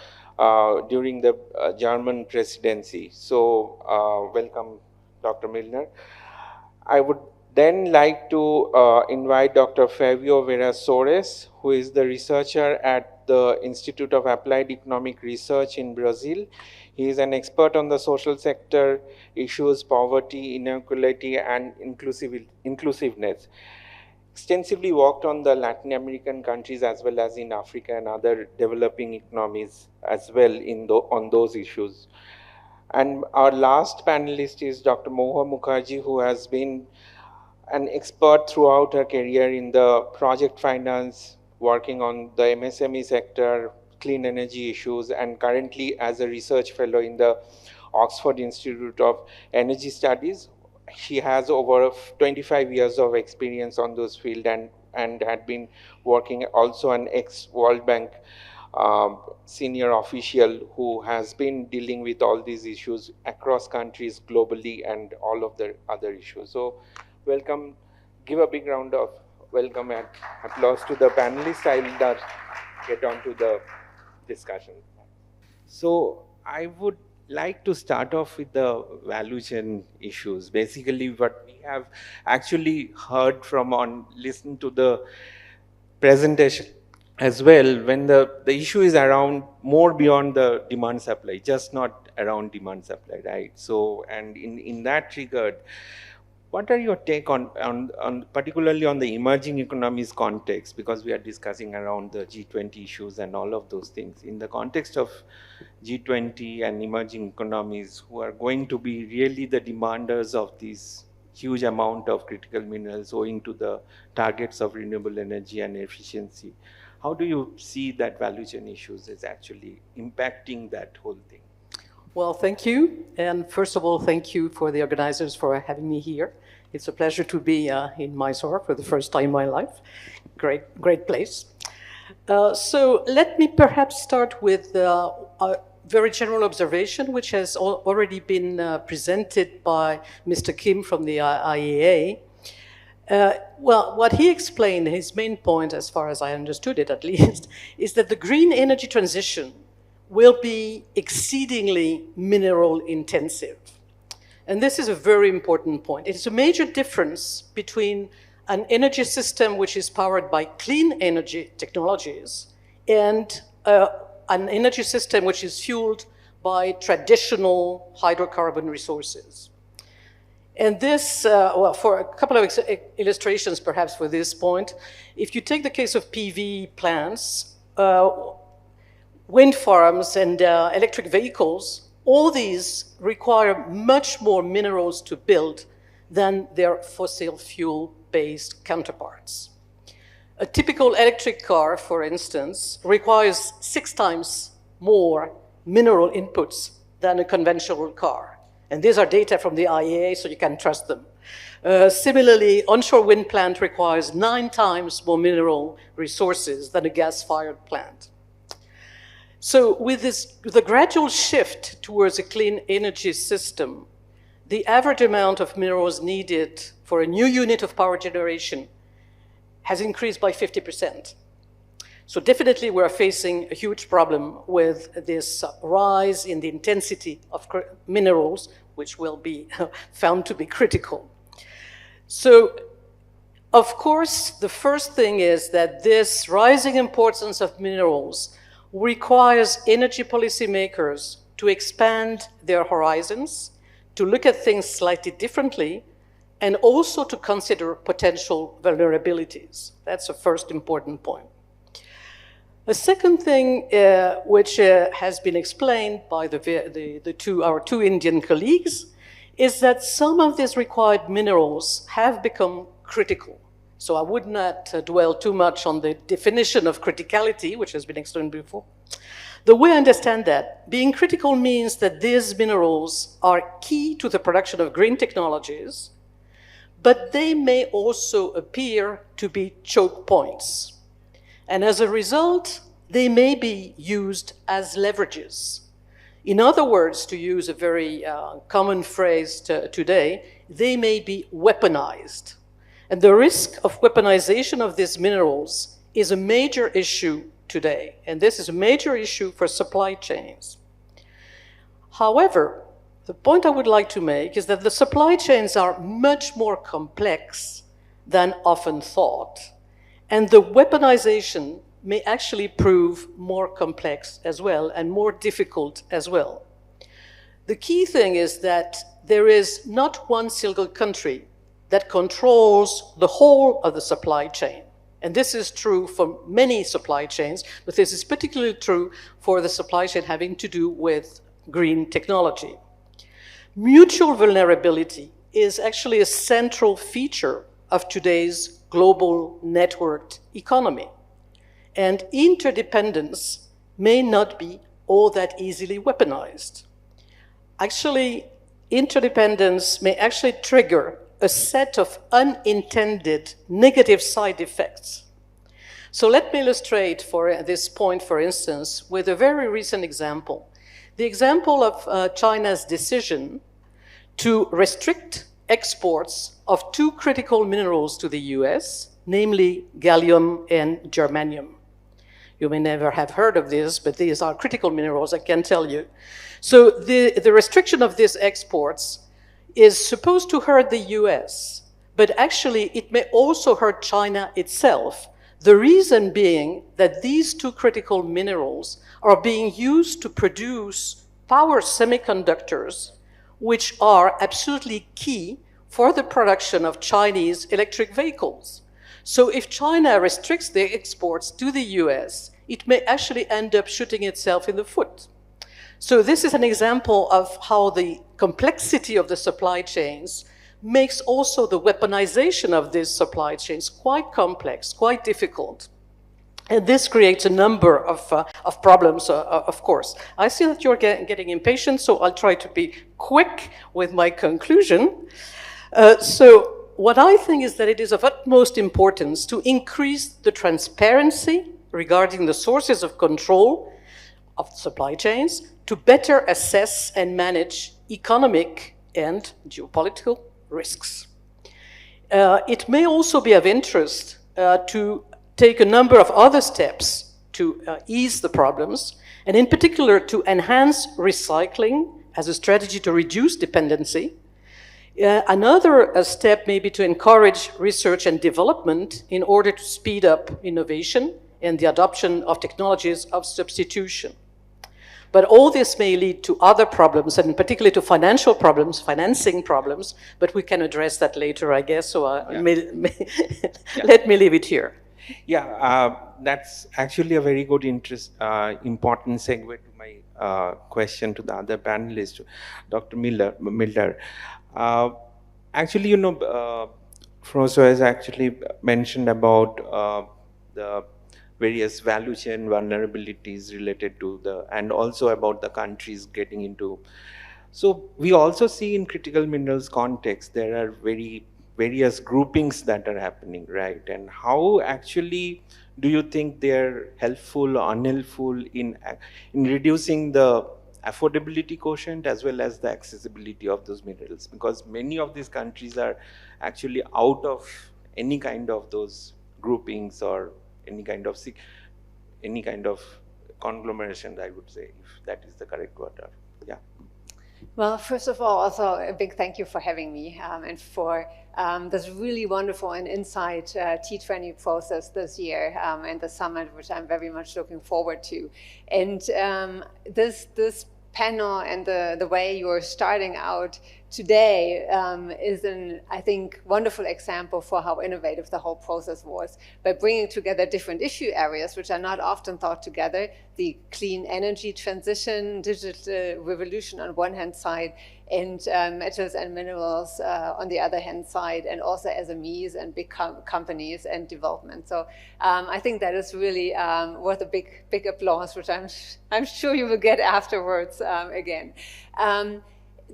during the German presidency. So welcome, Dr. Milner. I would then like to invite Dr. Fabio Vera Soares, who is the researcher at the Institute of Applied Economic Research in Brazil. He is an expert on the social sector issues, poverty, inequality, and inclusiveness. Extensively worked on the Latin American countries as well as in Africa and other developing economies as well on those issues. And our last panelist is Dr. Moha Mukherjee, who has been an expert throughout her career in the project finance, working on the MSME sector, clean energy issues, and currently as a research fellow in the Oxford Institute of Energy Studies. She has over 25 years of experience on those fields and had been working also an ex-World Bank senior official who has been dealing with all these issues across countries globally and all of the other issues. So welcome, give a big round of welcome and applause to the panelists. I will get on to the discussion. So I would like to start off with the value chain issues. Basically what we have actually heard from listened to the presentation as well, when the issue is around more beyond the demand supply, just not around demand supply, right? So, and in that regard, what are your take on particularly on the emerging economies context, because we are discussing around the G20 issues and all of those things, in the context of G20 and emerging economies who are going to be really the demanders of these huge amount of critical minerals owing to the targets of renewable energy and efficiency. How do you see that value chain issues is actually impacting that whole thing? Well, thank you. And first of all, thank you for the organizers for having me here. It's a pleasure to be in Mysore for the first time in my life. Great place. So let me perhaps start with a very general observation, which has already been presented by Mr. Kim from the IEA. Well, what he explained, his main point, as far as I understood it at least, is that the green energy transition will be exceedingly mineral intensive. And this is a very important point. It is a major difference between an energy system which is powered by clean energy technologies and an energy system which is fueled by traditional hydrocarbon resources. And this, well, for a couple of illustrations perhaps for this point, if you take the case of PV plants, wind farms and electric vehicles, all these require much more minerals to build than their fossil fuel-based counterparts. A typical electric car, for instance, requires 6 times more mineral inputs than a conventional car. And these are data from the IEA, so you can trust them. Similarly, onshore wind plant requires 9 times more mineral resources than a gas-fired plant. So with the gradual shift towards a clean energy system, the average amount of minerals needed for a new unit of power generation has increased by 50%. So definitely we're facing a huge problem with this rise in the intensity of minerals, which will be found to be critical. So, of course, the first thing is that this rising importance of minerals requires energy policymakers to expand their horizons, to look at things slightly differently, and also to consider potential vulnerabilities. That's the first important point. The second thing, which has been explained by our two Indian colleagues, is that some of these required minerals have become critical. So I would not dwell too much on the definition of criticality, which has been explained before. The way I understand that, being critical means that these minerals are key to the production of green technologies, but they may also appear to be choke points. And as a result, they may be used as leverages. In other words, to use a very common phrase today, they may be weaponized. And the risk of weaponization of these minerals is a major issue today. And this is a major issue for supply chains. However, the point I would like to make is that the supply chains are much more complex than often thought. And the weaponization may actually prove more complex as well and more difficult as well. The key thing is that there is not one single country that controls the whole of the supply chain. And this is true for many supply chains, but this is particularly true for the supply chain having to do with green technology. Mutual vulnerability is actually a central feature of today's global networked economy. And interdependence may not be all that easily weaponized. Actually, interdependence may actually trigger a set of unintended negative side effects. So let me illustrate for this point, for instance, with a very recent example. The example of China's decision to restrict exports of two critical minerals to the US, namely gallium and germanium. You may never have heard of this, but these are critical minerals, I can tell you. So the restriction of these exports is supposed to hurt the US, but actually it may also hurt China itself. The reason being that these two critical minerals are being used to produce power semiconductors, which are absolutely key for the production of Chinese electric vehicles. So if China restricts their exports to the US, it may actually end up shooting itself in the foot. So this is an example of how the complexity of the supply chains makes also the weaponization of these supply chains quite complex, quite difficult. And this creates a number of problems, of course. I see that you're getting impatient, so I'll try to be quick with my conclusion. So what I think is that it is of utmost importance to increase the transparency regarding the sources of control of supply chains to better assess and manage economic and geopolitical risks. It may also be of interest to take a number of other steps to ease the problems, and in particular to enhance recycling as a strategy to reduce dependency. Another step may be to encourage research and development in order to speed up innovation and the adoption of technologies of substitution. But all this may lead to other problems, and particularly to financial problems, financing problems, but we can address that later, I guess, so let me leave it here. Yeah, that's actually a very good, important segue to my question to the other panelist, Dr. Miller. Actually, you know, François has actually mentioned about the various value chain vulnerabilities related to and also about the countries getting into. So we also see in critical minerals context, there are various groupings that are happening, right? And how actually do you think they're helpful or unhelpful in reducing the affordability quotient as well as the accessibility of those minerals? Because many of these countries are actually out of any kind of those groupings or any kind of any kind of conglomeration, I would say, if that is the correct word. Yeah. Well, first of all, also a big thank you for having me and for this really wonderful and insight T20 process this year and the summit, which I'm very much looking forward to. And this panel and the way you're starting out today is an, I think, wonderful example for how innovative the whole process was by bringing together different issue areas which are not often thought together, the clean energy transition, digital revolution on one hand side, and metals and minerals on the other hand side, and also SMEs and big companies and development. So I think that is really worth a big applause, which I'm sure you will get afterwards again.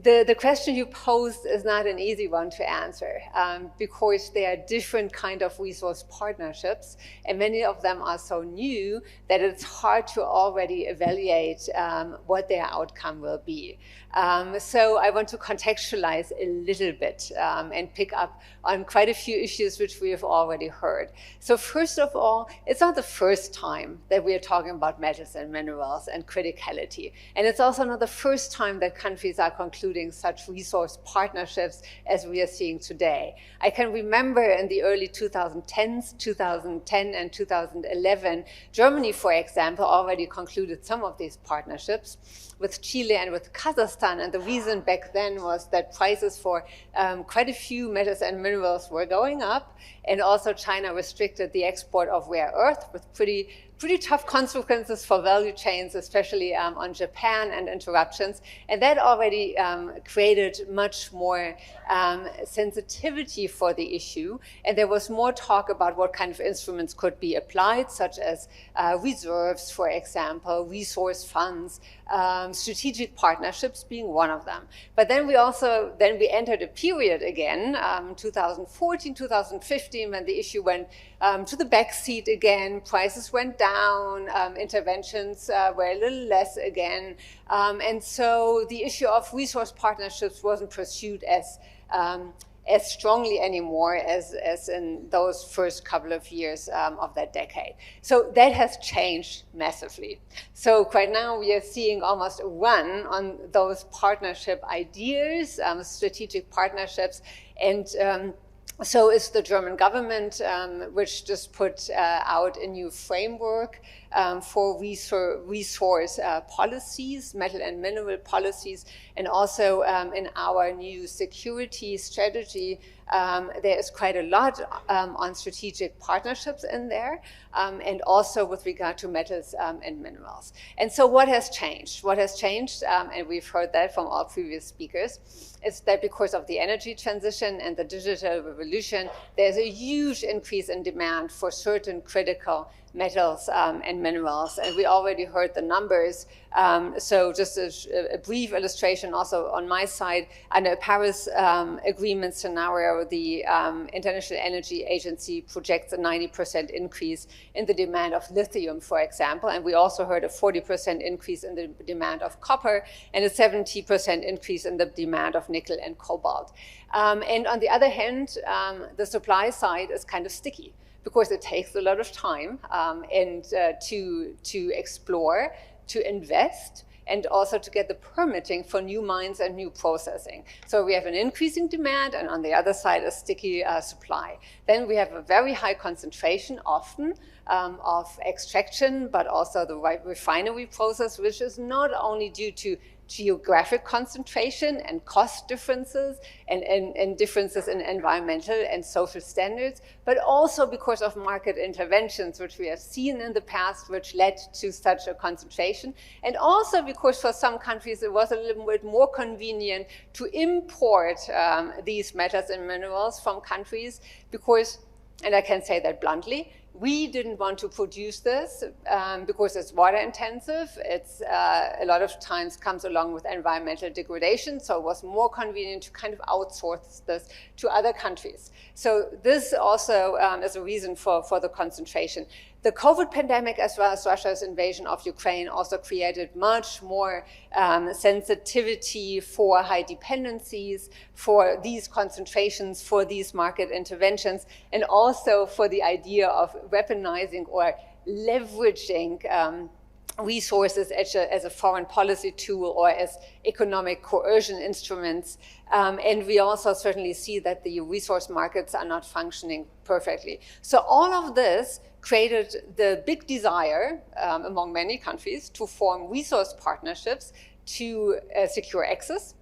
The question you posed is not an easy one to answer because there are different kind of resource partnerships, and many of them are so new that it's hard to already evaluate what their outcome will be. So I want to contextualize a little bit and pick up on quite a few issues which we have already heard. So first of all, it's not the first time that we are talking about metals and minerals and criticality. And it's also not the first time that countries are concluding such resource partnerships as we are seeing today. I can remember in the early 2010s, 2010 and 2011, Germany, for example, already concluded some of these partnerships with Chile and with Kazakhstan. And the reason back then was that prices for quite a few metals and minerals were going up. And also China restricted the export of rare earth with pretty tough consequences for value chains, especially on Japan and interruptions. And that already created much more sensitivity for the issue. And there was more talk about what kind of instruments could be applied, such as reserves, for example, resource funds, strategic partnerships being one of them. But then we entered a period again, 2014, 2015, when the issue went to the back seat again, prices went down, interventions were a little less again. And so the issue of resource partnerships wasn't pursued as strongly anymore as in those first couple of years of that decade. So that has changed massively. So right now we are seeing almost a run on those partnership ideas, strategic partnerships, and so is the German government, which just put out a new framework for resource policies, metal and mineral policies, and also in our new security strategy, there is quite a lot on strategic partnerships in there, and also with regard to metals and minerals. And so what has changed? What has changed, and we've heard that from all previous speakers, is that because of the energy transition and the digital revolution, there's a huge increase in demand for certain critical metals and minerals. And we already heard the numbers. So just a brief illustration also on my side, under a Paris Agreement scenario, the International Energy Agency projects a 90% increase in the demand of lithium, for example. And we also heard a 40% increase in the demand of copper and a 70% increase in the demand of nickel and cobalt. And on the other hand, the supply side is kind of sticky, because it takes a lot of time and to explore, to invest, and also to get the permitting for new mines and new processing. So we have an increasing demand, and on the other side, a sticky supply. Then we have a very high concentration, often, of extraction, but also the refinery process, which is not only due to geographic concentration and cost differences and differences in environmental and social standards, but also because of market interventions, which we have seen in the past, which led to such a concentration. And also because for some countries, it was a little bit more convenient to import these metals and minerals from countries because, and I can say that bluntly, we didn't want to produce this because it's water intensive. It's a lot of times comes along with environmental degradation. So it was more convenient to kind of outsource this to other countries. So this also is a reason for the concentration. The COVID pandemic, as well as Russia's invasion of Ukraine, also created much more sensitivity for high dependencies, for these concentrations, for these market interventions, and also for the idea of weaponizing or leveraging resources as a foreign policy tool or as economic coercion instruments. And we also certainly see that the resource markets are not functioning perfectly. So all of this created the big desire among many countries to form resource partnerships to secure access,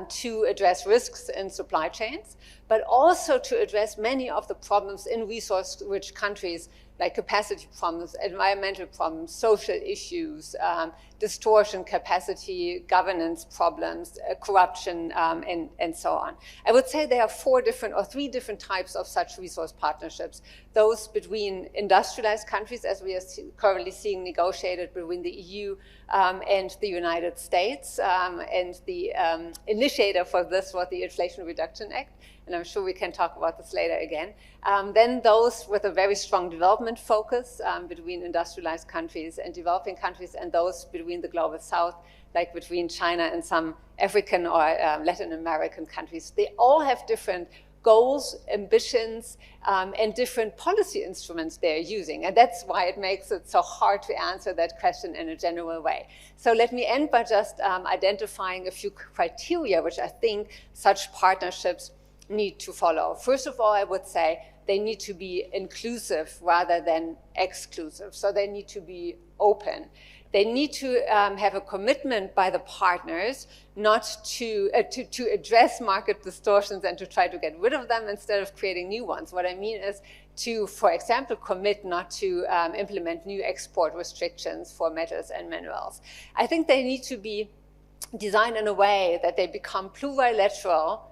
to address risks in supply chains, but also to address many of the problems in resource-rich countries, like capacity problems, environmental problems, social issues, distortion capacity, governance problems, corruption, and so on. I would say there are 3 different types of such resource partnerships. Those between industrialized countries, as we are currently seeing negotiated between the EU and the United States, and the initiator for this was the Inflation Reduction Act, and I'm sure we can talk about this later again. Then those with a very strong development focus between industrialized countries and developing countries, and those between the global south, like between China and some African or Latin American countries. They all have different goals, ambitions, and different policy instruments they're using. And that's why it makes it so hard to answer that question in a general way. So let me end by just identifying a few criteria which I think such partnerships need to follow. First of all, I would say they need to be inclusive rather than exclusive. So they need to be open. They need to have a commitment by the partners not to address market distortions and to try to get rid of them instead of creating new ones. What I mean is to, for example, commit not to implement new export restrictions for metals and minerals. I think they need to be designed in a way that they become plurilateral,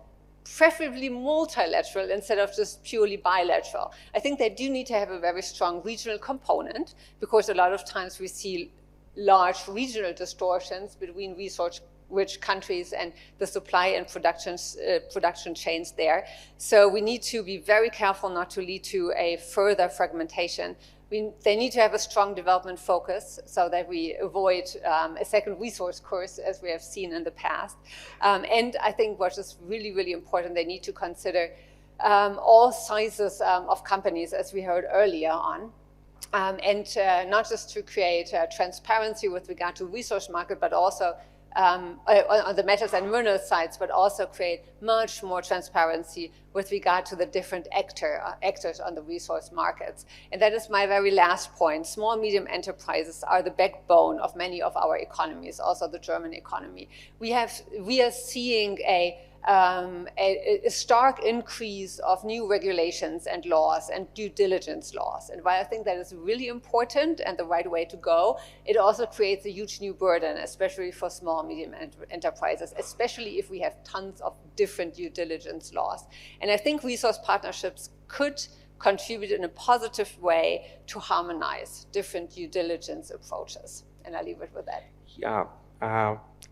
preferably multilateral instead of just purely bilateral. I think they do need to have a very strong regional component, because a lot of times we see large regional distortions between resource-rich countries and the supply and production chains there. So we need to be very careful not to lead to a further fragmentation. They need to have a strong development focus so that we avoid a second resource curse, as we have seen in the past. And I think what is really, really important, they need to consider all sizes of companies, as we heard earlier on. And not just to create transparency with regard to resource market, but also on the metals and minerals sides, but also create much more transparency with regard to the different actors on the resource markets. And that is my very last point. Small, medium enterprises are the backbone of many of our economies, also the German economy. We are seeing a stark increase of new regulations and laws and due diligence laws. And while I think that is really important and the right way to go, it also creates a huge new burden, especially for small, medium enterprises, especially if we have tons of different due diligence laws. And I think resource partnerships could contribute in a positive way to harmonize different due diligence approaches. And I'll leave it with that. Yeah.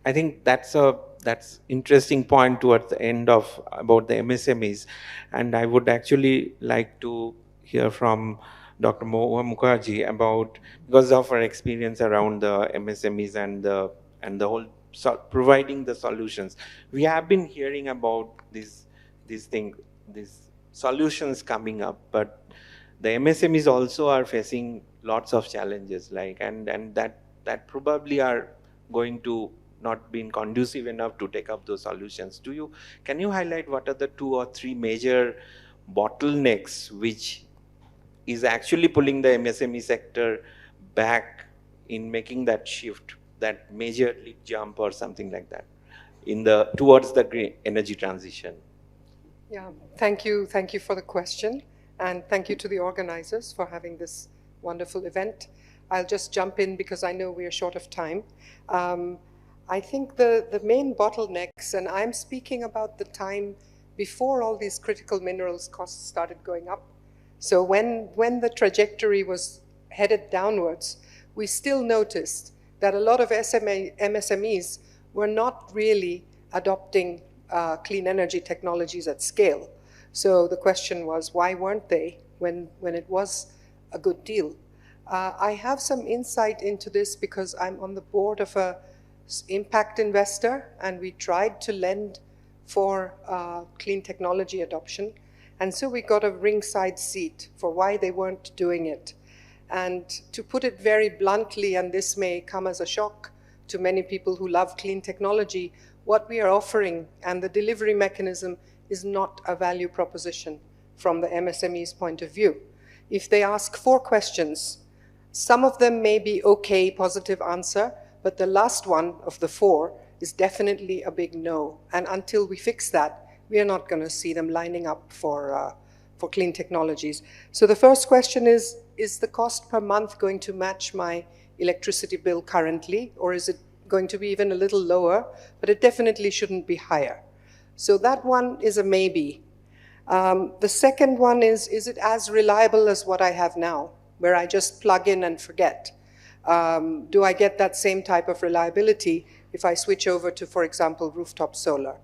I think that's interesting point towards the end about the MSMEs, and I would actually like to hear from Dr. Moha Mukherjee about, because of her experience around the MSMEs and the whole providing the solutions. We have been hearing about these solutions coming up, but the MSMEs also are facing lots of challenges, and that probably are going to not been conducive enough to take up those solutions. Can you highlight what are the 2 or 3 major bottlenecks which is actually pulling the MSME sector back in making that shift, that major leap jump or something like that towards the green energy transition? Yeah, thank you for the question, and thank you to the organizers for having this wonderful event. I'll just jump in because I know we are short of time. I think the main bottlenecks, and I'm speaking about the time before all these critical minerals costs started going up. So when the trajectory was headed downwards, we still noticed that a lot of MSMEs were not really adopting clean energy technologies at scale. So the question was, why weren't they when it was a good deal? I have some insight into this because I'm on the board of a impact investor, and we tried to lend for clean technology adoption. And so we got a ringside seat for why they weren't doing it. And to put it very bluntly, and this may come as a shock to many people who love clean technology, what we are offering and the delivery mechanism is not a value proposition from the MSME's point of view. If they ask 4 questions, some of them may be okay, positive answer, but the last one of the 4 is definitely a big no. And until we fix that, we are not going to see them lining up for clean technologies. So the first question is the cost per month going to match my electricity bill currently, or is it going to be even a little lower? But it definitely shouldn't be higher. So that one is a maybe. The second one is it as reliable as what I have now, where I just plug in and forget? Do I get that same type of reliability if I switch over to, for example, rooftop solar?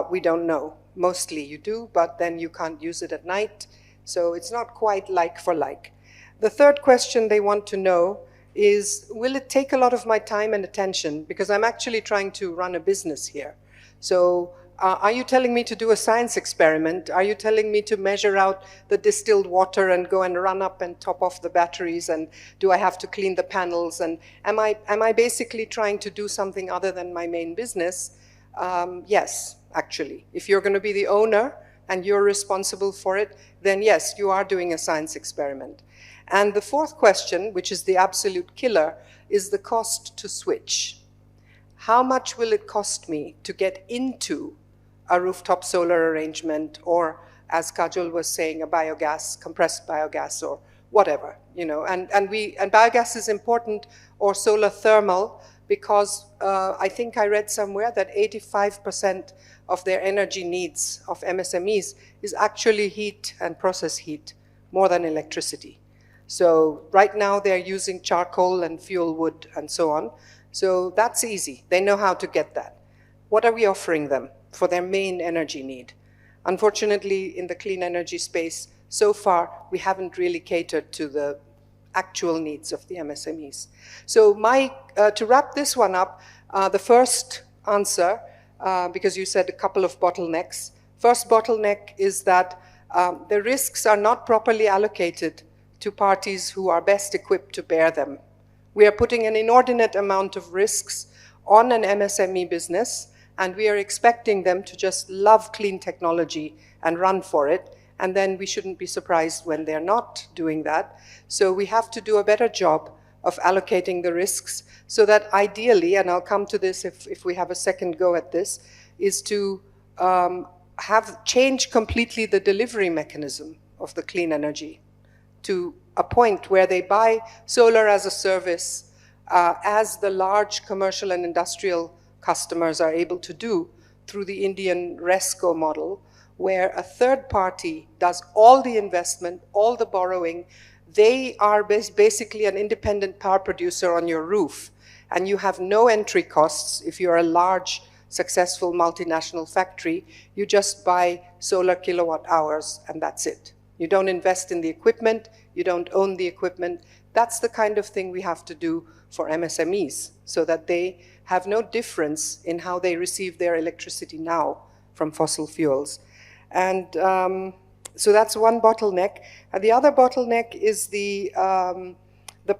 We don't know. Mostly you do, but then you can't use it at night. So it's not quite like for like. The third question they want to know is, will it take a lot of my time and attention? Because I'm actually trying to run a business here. So are you telling me to do a science experiment? Are you telling me to measure out the distilled water and go and run up and top off the batteries? And do I have to clean the panels? And am I basically trying to do something other than my main business? Yes, actually. If you're going to be the owner and you're responsible for it, then yes, you are doing a science experiment. And the fourth question, which is the absolute killer, is the cost to switch. How much will it cost me to get into a rooftop solar arrangement, or, as Kajol was saying, a biogas, compressed biogas, or whatever, you know? And biogas is important, or solar thermal, because I think I read somewhere that 85% of their energy needs of MSMEs is actually heat and process heat, more than electricity. So right now they're using charcoal and fuel wood and so on. So that's easy. They know how to get that. What are we offering them for their main energy need? Unfortunately, in the clean energy space, so far, we haven't really catered to the actual needs of the MSMEs. So to wrap this one up, the first answer, because you said a couple of bottlenecks. First bottleneck is that the risks are not properly allocated to parties who are best equipped to bear them. We are putting an inordinate amount of risks on an MSME business, and we are expecting them to just love clean technology and run for it, and then we shouldn't be surprised when they're not doing that. So we have to do a better job of allocating the risks so that ideally, and I'll come to this if we have a second go at this, is to change completely the delivery mechanism of the clean energy to a point where they buy solar as a service, as the large commercial and industrial customers are able to do through the Indian RESCO model, where a third party does all the investment, all the borrowing. They are basically an independent power producer on your roof, and you have no entry costs. If you're a large, successful multinational factory, you just buy solar kilowatt hours, and that's it. You don't invest in the equipment, you don't own the equipment. That's the kind of thing we have to do for MSMEs, so that they have no difference in how they receive their electricity now from fossil fuels. And so that's one bottleneck. And the other bottleneck is the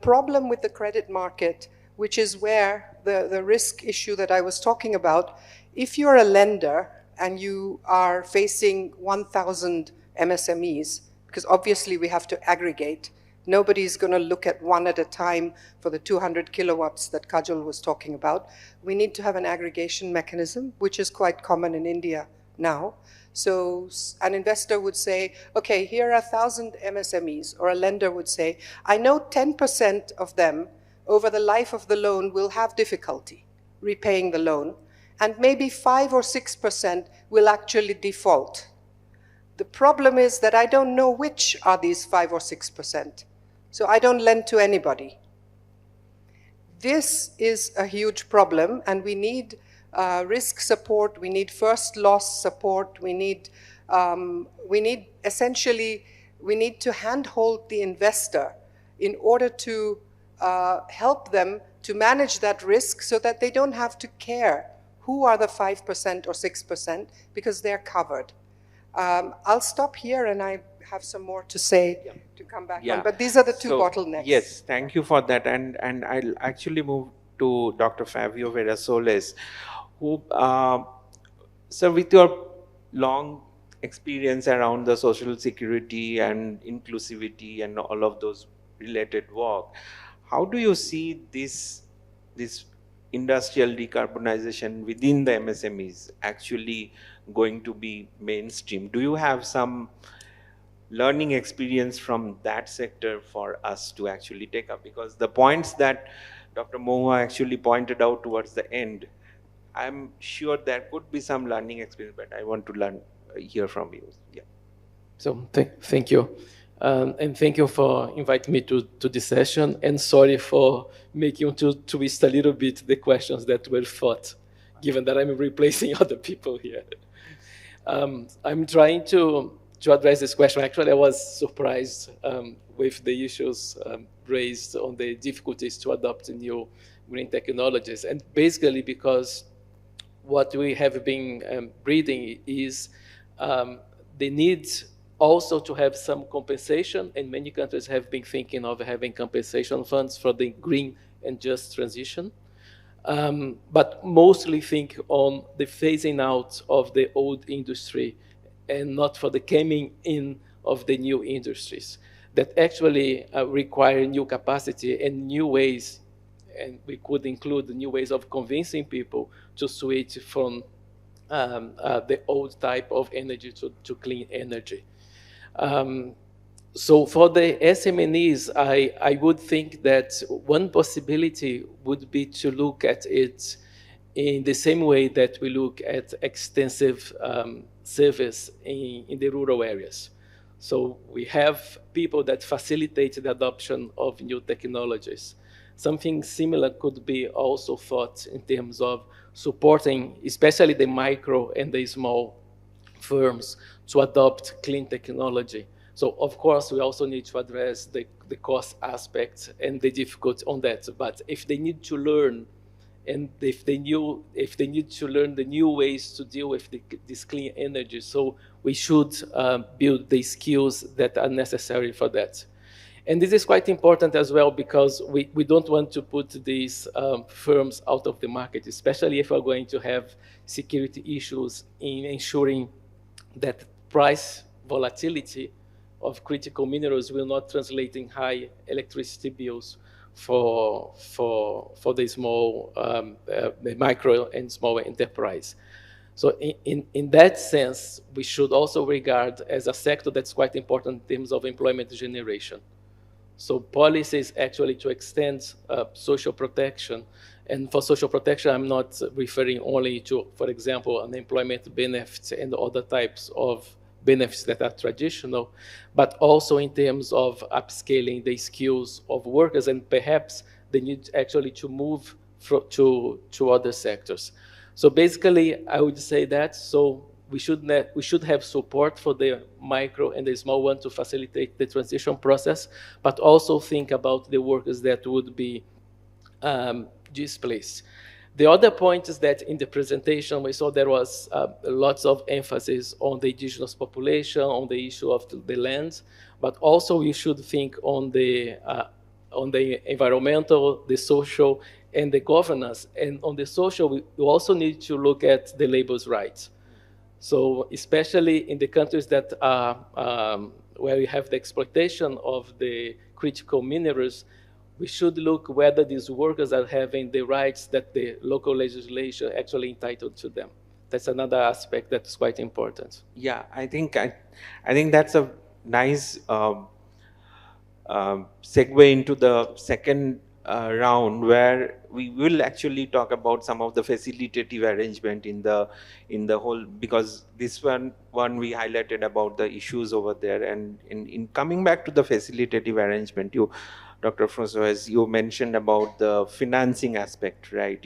problem with the credit market, which is where the risk issue that I was talking about. If you're a lender and you are facing 1,000 MSMEs, because obviously we have to aggregate. Nobody's going to look at one at a time for the 200 kilowatts that Kajol was talking about. We need to have an aggregation mechanism, which is quite common in India now. So an investor would say, okay, here are 1,000 MSMEs, or a lender would say, I know 10% of them over the life of the loan will have difficulty repaying the loan, and maybe 5 or 6% will actually default. The problem is that I don't know which are these 5 or 6%. So I don't lend to anybody. This is a huge problem, and we need risk support, we need first loss support, we need essentially to handhold the investor in order to help them to manage that risk so that they don't have to care who are the 5% or 6%, because they're covered. I'll stop here, and I'm have some more to say Yeah. to come back Yeah. on. But these are the two So, bottlenecks. yes, thank you for that. And I'll actually move to Dr. Fabio Verasoles, who, so with your long experience around the social security and inclusivity and all of those related work, how do you see this industrial decarbonization within the MSMEs actually going to be mainstream? Do you have some learning experience from that sector for us to actually take up? Because the points that Dr. Mohua actually pointed out towards the end, I'm sure there could be some learning experience, but I want to hear from you. Yeah. So thank you. And thank you for inviting me to this session, and sorry for making you to twist a little bit the questions that were thought, given that I'm replacing other people here. I'm trying to address this question. Actually, I was surprised with the issues raised on the difficulties to adopt new green technologies. And basically because what we have been reading is the need also to have some compensation, and many countries have been thinking of having compensation funds for the green and just transition. But mostly think on the phasing out of the old industry and not for the coming in of the new industries that actually require new capacity and new ways, and we could include new ways of convincing people to switch from the old type of energy to clean energy. So for the SMEs, I would think that one possibility would be to look at it in the same way that we look at extensive service in the rural areas. So we have people that facilitate the adoption of new technologies. Something similar could be also thought in terms of supporting, especially the micro and the small firms, to adopt clean technology. So of course, we also need to address the cost aspects and the difficulty on that. But if they need to learn, and if they need to learn the new ways to deal with this clean energy, so we should build the skills that are necessary for that. And this is quite important as well, because we don't want to put these firms out of the market, especially if we're going to have security issues in ensuring that price volatility of critical minerals will not translate in high electricity bills for the small, the micro and small enterprise. So in that sense, we should also regard as a sector that's quite important in terms of employment generation. So policies actually to extend social protection. And for social protection, I'm not referring only to, for example, unemployment benefits and other types of benefits that are traditional, but also in terms of upscaling the skills of workers, and perhaps they need actually to move to other sectors. So basically, I would say that, so we should have support for the micro and the small one to facilitate the transition process, but also think about the workers that would be displaced. The other point is that in the presentation, we saw there was lots of emphasis on the indigenous population, on the issue of the land, but also we should think on the environmental, the social, and the governance. And on the social, we also need to look at the labor's rights. So especially in the countries that are where we have the exploitation of the critical minerals, we should look whether these workers are having the rights that the local legislation actually entitled to them. That's another aspect that's quite important. Yeah, I think that's a nice segue into the second round, where we will actually talk about some of the facilitative arrangement in the whole, because this one we highlighted about the issues over there, and in coming back to the facilitative arrangement, Dr. François, you mentioned about the financing aspect, right?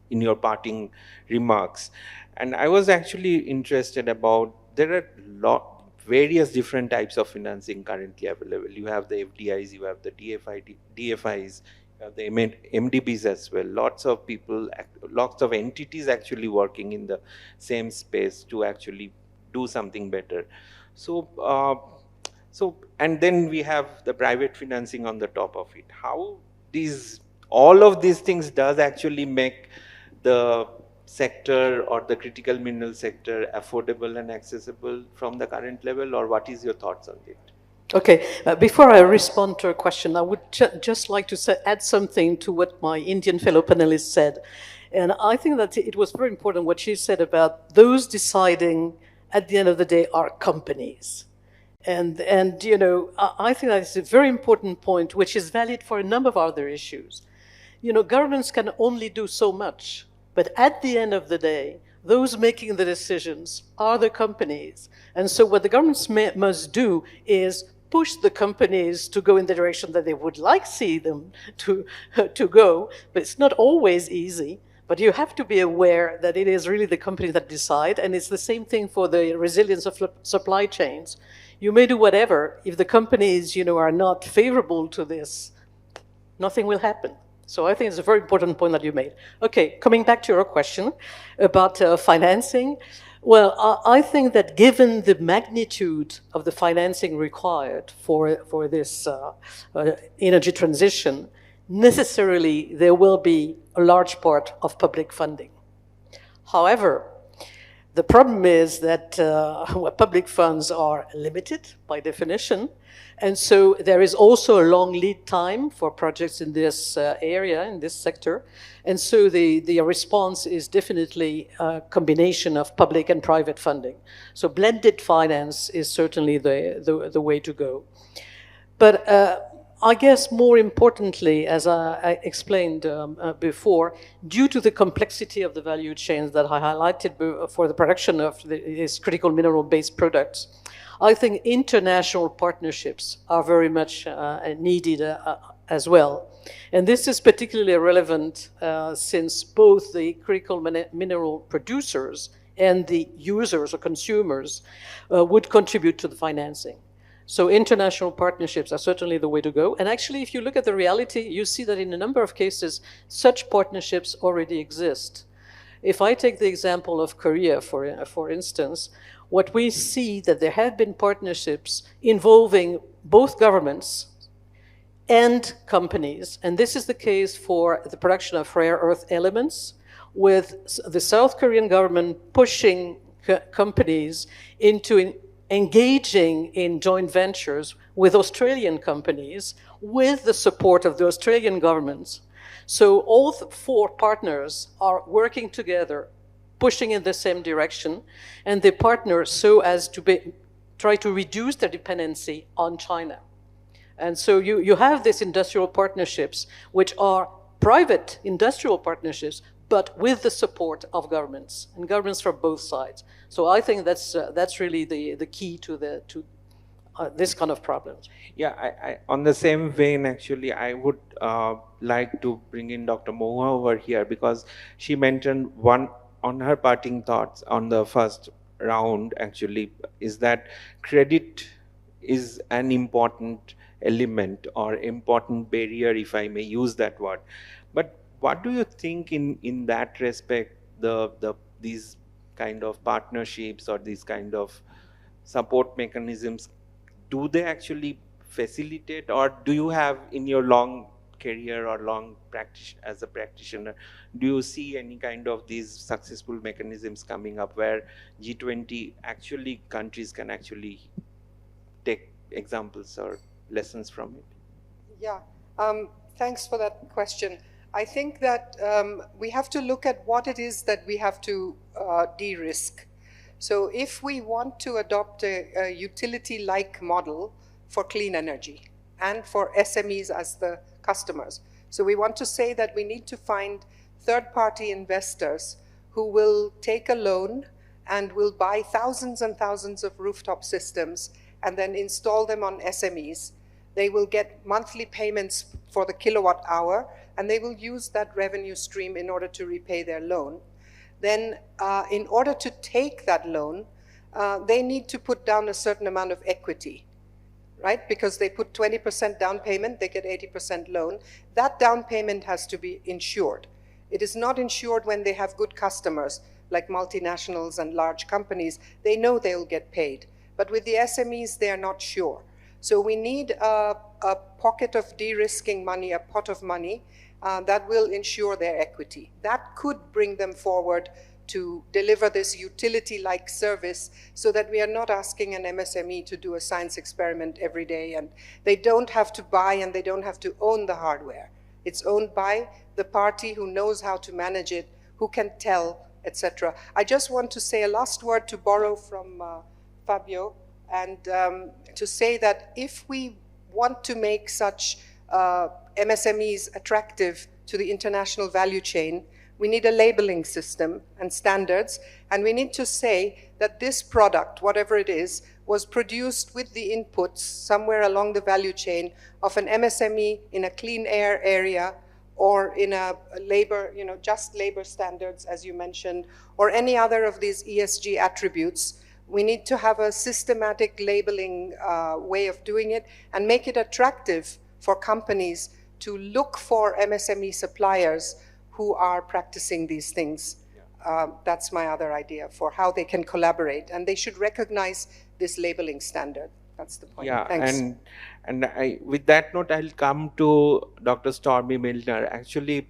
In your parting remarks, and I was actually interested about, there are various different types of financing currently available. You have the FDIs, you have the DFIs, you have the MDBs as well. Lots of people, lots of entities actually working in the same space to actually do something better. So So, and then we have the private financing on the top of it. How all of these things does actually make the sector or the critical mineral sector affordable and accessible from the current level, or what is your thoughts on it? Okay, before I respond to a question, I would just like to add something to what my Indian fellow panelists said. And I think that it was very important what she said about those deciding at the end of the day are companies. And you know, I think that is a very important point, which is valid for a number of other issues. You know, governments can only do so much, but at the end of the day, those making the decisions are the companies. And so what the governments must do is push the companies to go in the direction that they would like see them to go, but it's not always easy. But you have to be aware that it is really the companies that decide, and it's the same thing for the resilience of supply chains. You may do whatever. If the companies, you know, are not favorable to this, nothing will happen. So I think it's a very important point that you made. Okay, coming back to your question about financing. Well, I think that given the magnitude of the financing required for this energy transition, necessarily there will be a large part of public funding. However, the problem is that public funds are limited by definition, and so there is also a long lead time for projects in this area, in this sector, and so the response is definitely a combination of public and private funding. So blended finance is certainly the way to go. But I guess more importantly, as I explained before, due to the complexity of the value chains that I highlighted for the production of these critical mineral-based products, I think international partnerships are very much needed as well. And this is particularly relevant since both the critical mineral producers and the users or consumers would contribute to the financing. So international partnerships are certainly the way to go. And actually, if you look at the reality, you see that in a number of cases, such partnerships already exist. If I take the example of Korea, for instance, what we see that there have been partnerships involving both governments and companies. And this is the case for the production of rare earth elements, with the South Korean government pushing companies into engaging in joint ventures with Australian companies with the support of the Australian government. So all four partners are working together, pushing in the same direction, and they partner so as to try to reduce their dependency on China. And so you have these industrial partnerships, which are private industrial partnerships, but with the support of governments, and governments from both sides. So I think that's really the key to this kind of problems. Yeah, I on the same vein, actually, I would like to bring in Dr. Moha over here, because she mentioned one on her parting thoughts on the first round, actually, is that credit is an important element or important barrier, if I may use that word. But what do you think in that respect, these kind of partnerships or these kind of support mechanisms, do they actually facilitate, or do you have in your long career or long practice as a practitioner, do you see any kind of these successful mechanisms coming up where G20 actually countries can actually take examples or lessons from it? Yeah, thanks for that question. I think that we have to look at what it is that we have to de-risk. So if we want to adopt a utility-like model for clean energy and for SMEs as the customers, so we want to say that we need to find third-party investors who will take a loan and will buy thousands and thousands of rooftop systems and then install them on SMEs. They will get monthly payments for the kilowatt hour, and they will use that revenue stream in order to repay their loan. Then in order to take that loan, they need to put down a certain amount of equity, right? Because they put 20% down payment, they get 80% loan. That down payment has to be insured. It is not insured when they have good customers, like multinationals and large companies. They know they'll get paid. But with the SMEs, they are not sure. So we need a pocket of de-risking money, a pot of money that will ensure their equity. That could bring them forward to deliver this utility-like service so that we are not asking an MSME to do a science experiment every day, and they don't have to buy and they don't have to own the hardware. It's owned by the party who knows how to manage it, who can tell, etc. I just want to say a last word to borrow from Fabio, and to say that if we want to make such MSMEs attractive to the international value chain, we need a labeling system and standards, and we need to say that this product, whatever it is, was produced with the inputs somewhere along the value chain of an MSME in a clean air area, or in a labor, just labor standards, as you mentioned, or any other of these ESG attributes. We need to have a systematic labeling way of doing it and make it attractive for companies to look for MSME suppliers who are practicing these things. That's my other idea for how they can collaborate, and they should recognize this labeling standard. That's the point. Yeah, Thanks. and with that note, I'll come to Dr. Stormy Milner. Actually,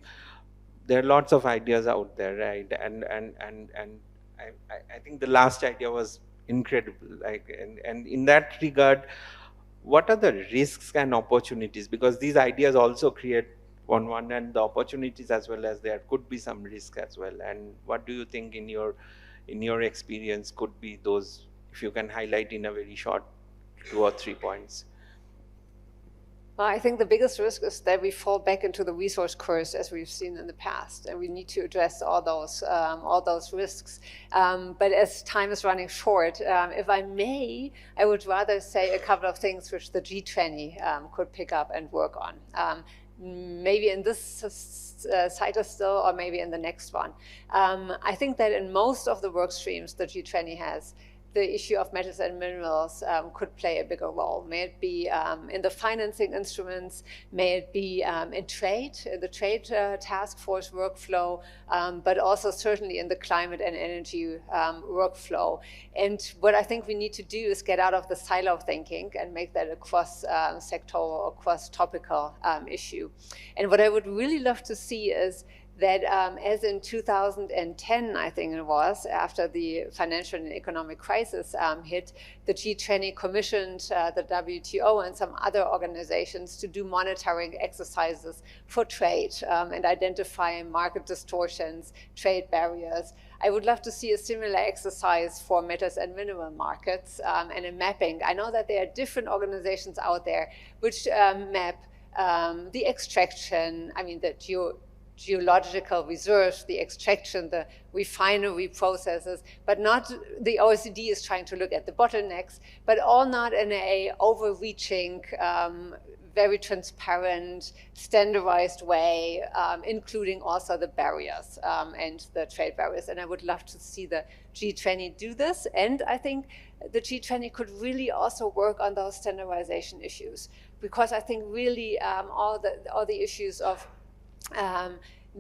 there are lots of ideas out there, right? And I think the last idea was incredible. And in that regard, what are the risks and opportunities? Because these ideas also create on one hand the opportunities, as well as there could be some risk as well. And what do you think in your experience could be those, if you can highlight in a very short 2 or 3 points? Well, I think the biggest risk is that we fall back into the resource curse as we've seen in the past, and we need to address all those risks. But as time is running short, if I may, I would rather say a couple of things which the G20 could pick up and work on. Maybe in this cycle still, or maybe in the next one. I think that in most of the work streams the G20 has, the issue of metals and minerals could play a bigger role. May it be in the financing instruments, may it be in trade, the trade task force workflow, but also certainly in the climate and energy workflow. And what I think we need to do is get out of the silo thinking and make that a cross-sectoral or cross-topical issue. And what I would really love to see is that as in 2010, I think it was, after the financial and economic crisis hit, the G20 commissioned the WTO and some other organizations to do monitoring exercises for trade and identify market distortions, trade barriers. I would love to see a similar exercise for metals and mineral markets and a mapping. I know that there are different organizations out there which map the extraction, the geological reserves, the extraction, the refinery processes, but not the OECD is trying to look at the bottlenecks, but all not in a overreaching, very transparent, standardized way, including also the barriers and the trade barriers. And I would love to see the G20 do this. And I think the G20 could really also work on those standardization issues, because I think really all the issues of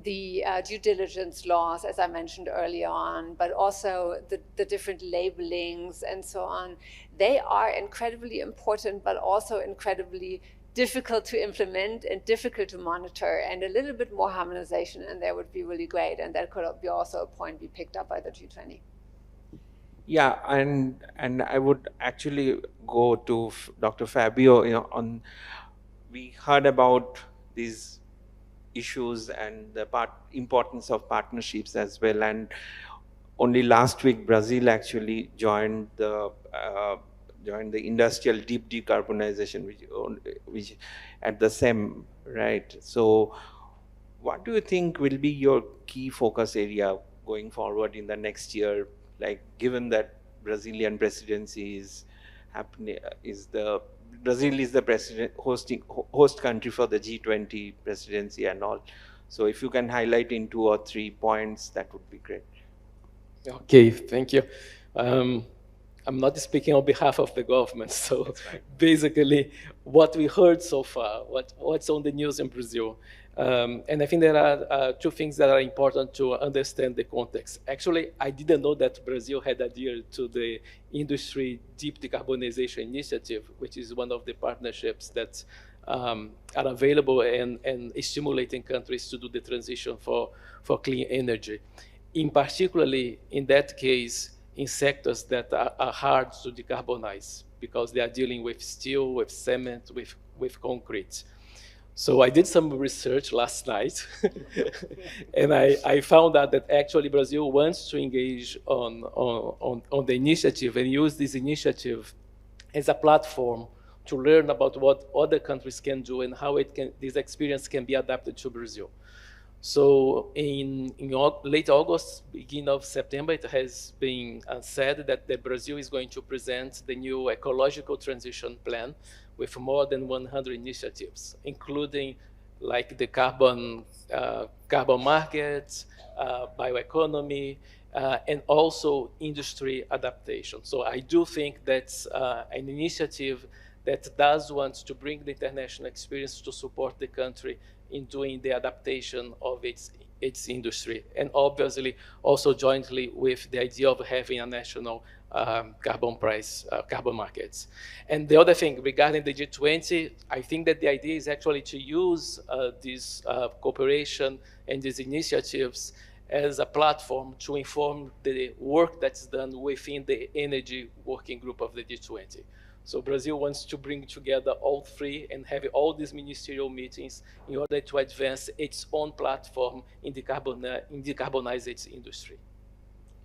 the due diligence laws, as I mentioned earlier on, but also the different labelings and so on, they are incredibly important, but also incredibly difficult to implement and difficult to monitor, and a little bit more harmonization in there would be really great, and that could be also a point be picked up by the G20. Yeah, and I would actually go to Dr. Fabio. We heard about these issues and the importance of partnerships as well. And only last week, Brazil actually joined the industrial deep decarbonization, which at the same, right? So what do you think will be your key focus area going forward in the next year? Like, given that Brazilian presidency is happening, Brazil is the host country for the G20 presidency and all. So if you can highlight in 2 or 3 points, that would be great. Okay, thank you. I'm not speaking on behalf of the government, so basically what we heard so far, what's on the news in Brazil, And I think there are two things that are important to understand the context. Actually, I didn't know that Brazil had adhered to the Industry Deep Decarbonization Initiative, which is one of the partnerships that are available and stimulating countries to do the transition for clean energy. In particularly, in that case, in sectors that are hard to decarbonize because they are dealing with steel, with cement, with concrete. So I did some research last night, and I found out that actually Brazil wants to engage on the initiative and use this initiative as a platform to learn about what other countries can do and how this experience can be adapted to Brazil. So in late August, beginning of September, it has been said that Brazil is going to present the new ecological transition plan with more than 100 initiatives, including like the carbon markets, bioeconomy, and also industry adaptation. So I do think that's an initiative that does want to bring the international experience to support the country in doing the adaptation of its industry, and obviously also jointly with the idea of having a national carbon price, carbon markets. And the other thing regarding the G20, I think that the idea is actually to use this cooperation and these initiatives as a platform to inform the work that's done within the energy working group of the G20. So Brazil wants to bring together all three and have all these ministerial meetings in order to advance its own platform in decarbonize its industry.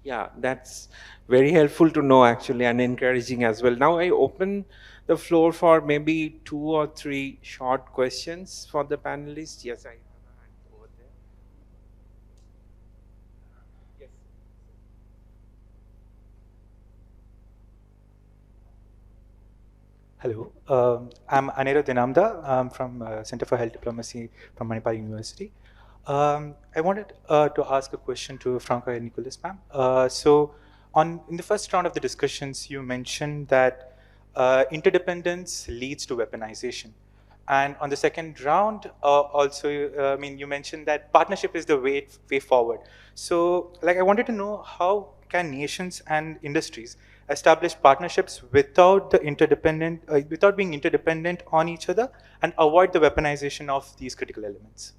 Yeah, that's very helpful to know actually, and encouraging as well. Now I open the floor for maybe 2 or 3 short questions for the panelists. Yes, I have a hand over there. Yes. Hello, I'm Anirudh Dinamda. I'm from Center for Health Diplomacy from Manipal University. I wanted to ask a question to Franca and Nicholas, ma'am. In the first round of the discussions, you mentioned that interdependence leads to weaponization. And on the second round, you mentioned that partnership is the way forward. So, I wanted to know, how can nations and industries establish partnerships without being interdependent on each other and avoid the weaponization of these critical elements?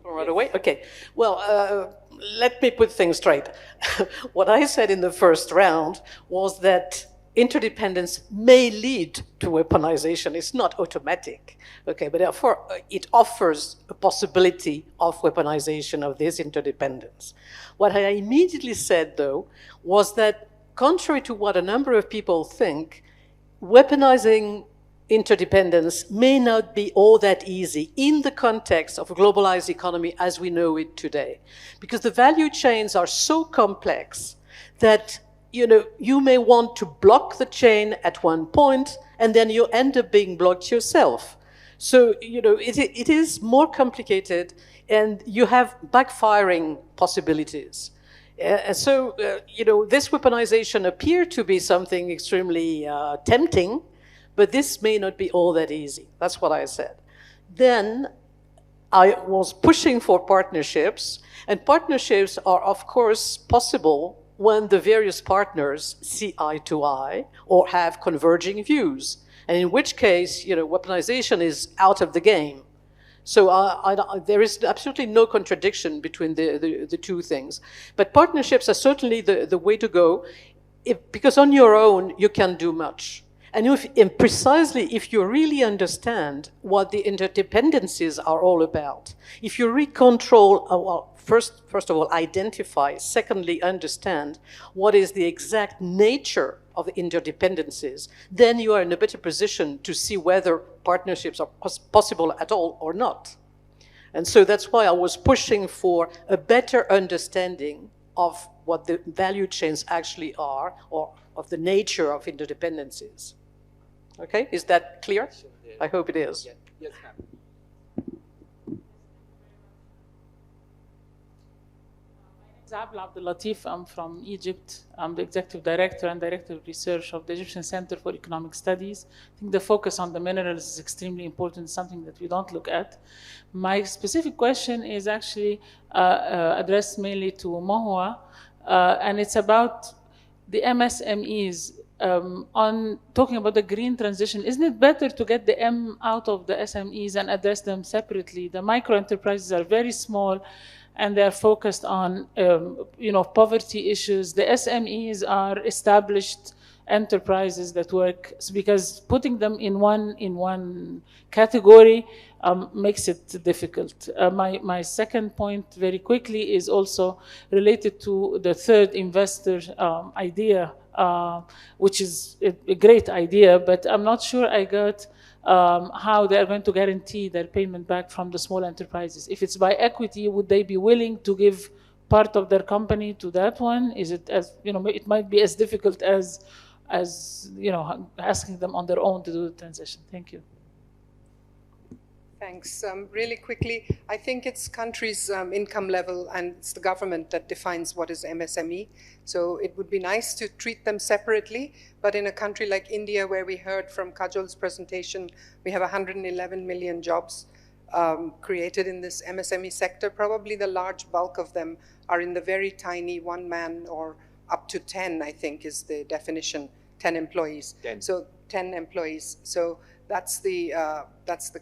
Right away? Okay. Well, let me put things straight. What I said in the first round was that interdependence may lead to weaponization. It's not automatic. Okay, but therefore it offers a possibility of weaponization of this interdependence. What I immediately said, though, was that contrary to what a number of people think, weaponizing interdependence may not be all that easy in the context of a globalized economy as we know it today. Because the value chains are so complex that you may want to block the chain at one point and then you end up being blocked yourself. So, it is more complicated and you have backfiring possibilities. This weaponization appeared to be something extremely tempting, but this may not be all that easy. That's what I said. Then I was pushing for partnerships, and partnerships are, of course, possible when the various partners see eye to eye or have converging views, and in which case, weaponization is out of the game. So there is absolutely no contradiction between the two things. But partnerships are certainly the way to go, because on your own, you can do much. And precisely if you really understand what the interdependencies are all about, if you first of all, identify, secondly, understand what is the exact nature of the interdependencies, then you are in a better position to see whether partnerships are possible at all or not. And so that's why I was pushing for a better understanding of what the value chains actually are, or of the nature of interdependencies. Okay, is that clear? I hope it is. Yes, ma'am. Zabla Abdul Latif. I'm from Egypt. I'm the Executive Director and Director of Research of the Egyptian Center for Economic Studies. I think the focus on the minerals is extremely important, something that we don't look at. My specific question is actually addressed mainly to Mohua, and it's about the MSMEs. On talking about the green transition, isn't it better to get the M out of the SMEs and address them separately? The micro enterprises are very small, and they are focused on poverty issues. The SMEs are established enterprises that work, because putting them in one category makes it difficult. My second point, very quickly, is also related to the third investor idea, which is a great idea, but I'm not sure I got how they are going to guarantee their payment back from the small enterprises. If it's by equity, would they be willing to give part of their company to that one? Is it as, it might be as difficult as asking them on their own to do the transition. Thank you. Thanks. Really quickly, I think it's country's income level, and it's the government that defines what is MSME. So it would be nice to treat them separately, but in a country like India, where we heard from Kajol's presentation, we have 111 million jobs created in this MSME sector. Probably the large bulk of them are in the very tiny one man, or up to 10, I think is the definition, 10 employees. 10. So 10 employees. So that's the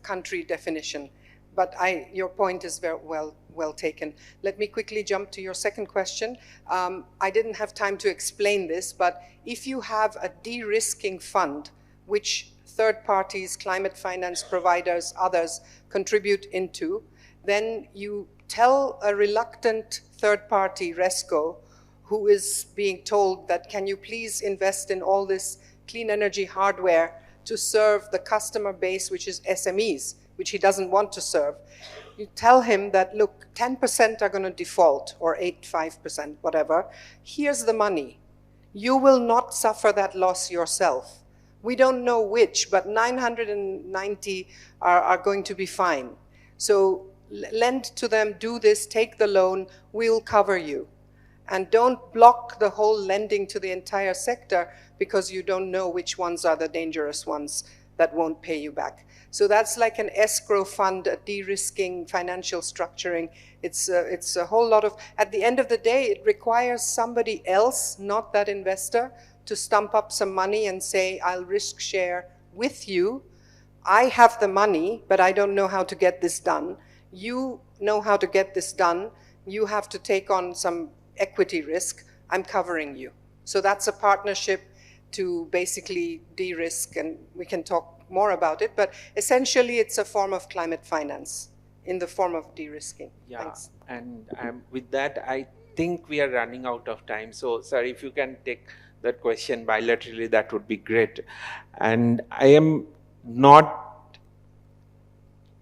country definition. But your point is very well taken. Let me quickly jump to your second question. I didn't have time to explain this, but if you have a de-risking fund, which third parties, climate finance providers, others contribute into, then you tell a reluctant third party, RESCO, who is being told that, can you please invest in all this clean energy hardware to serve the customer base, which is SMEs, which he doesn't want to serve. You tell him that, look, 10% are going to default, or 5%, whatever. Here's the money. You will not suffer that loss yourself. We don't know which, but 990 are going to be fine. So lend to them, do this, take the loan, we'll cover you. And don't block the whole lending to the entire sector because you don't know which ones are the dangerous ones that won't pay you back. So that's like an escrow fund, a de-risking, financial structuring. It's a whole lot of, at the end of the day, it requires somebody else, not that investor, to stump up some money and say, I'll risk share with you. I have the money, but I don't know how to get this done. You know how to get this done. You have to take on some equity risk. I'm covering you. So that's a partnership to basically de-risk, and we can talk more about it, but essentially it's a form of climate finance in the form of de-risking. Yeah, thanks. And with that, I think we are running out of time. So, sir, if you can take that question bilaterally, that would be great. And I am not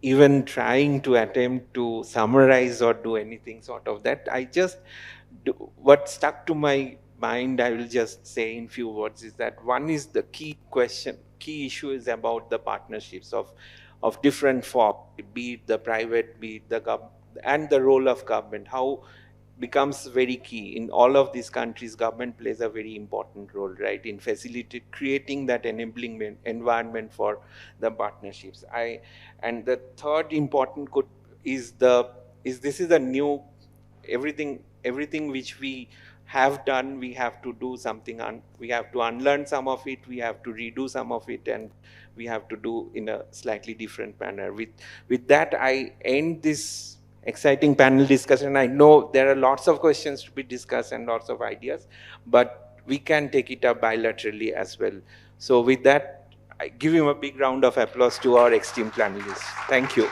even trying to attempt to summarize or do anything sort of that. I just, what stuck to my mind, I will just say in few words, is that one is the key issue is about the partnerships of different forms, be it the private, be it the government, and the role of government, how becomes very key. In all of these countries, government plays a very important role, right, in creating that enabling environment for the partnerships. And the third important is this is a new, everything which we have done, we have to do something, we have to unlearn some of it, we have to redo some of it, and we have to do in a slightly different manner. With that, I end this exciting panel discussion. I know there are lots of questions to be discussed and lots of ideas, but we can take it up bilaterally as well. So with that, I give him a big round of applause to our esteemed panelists. Thank you.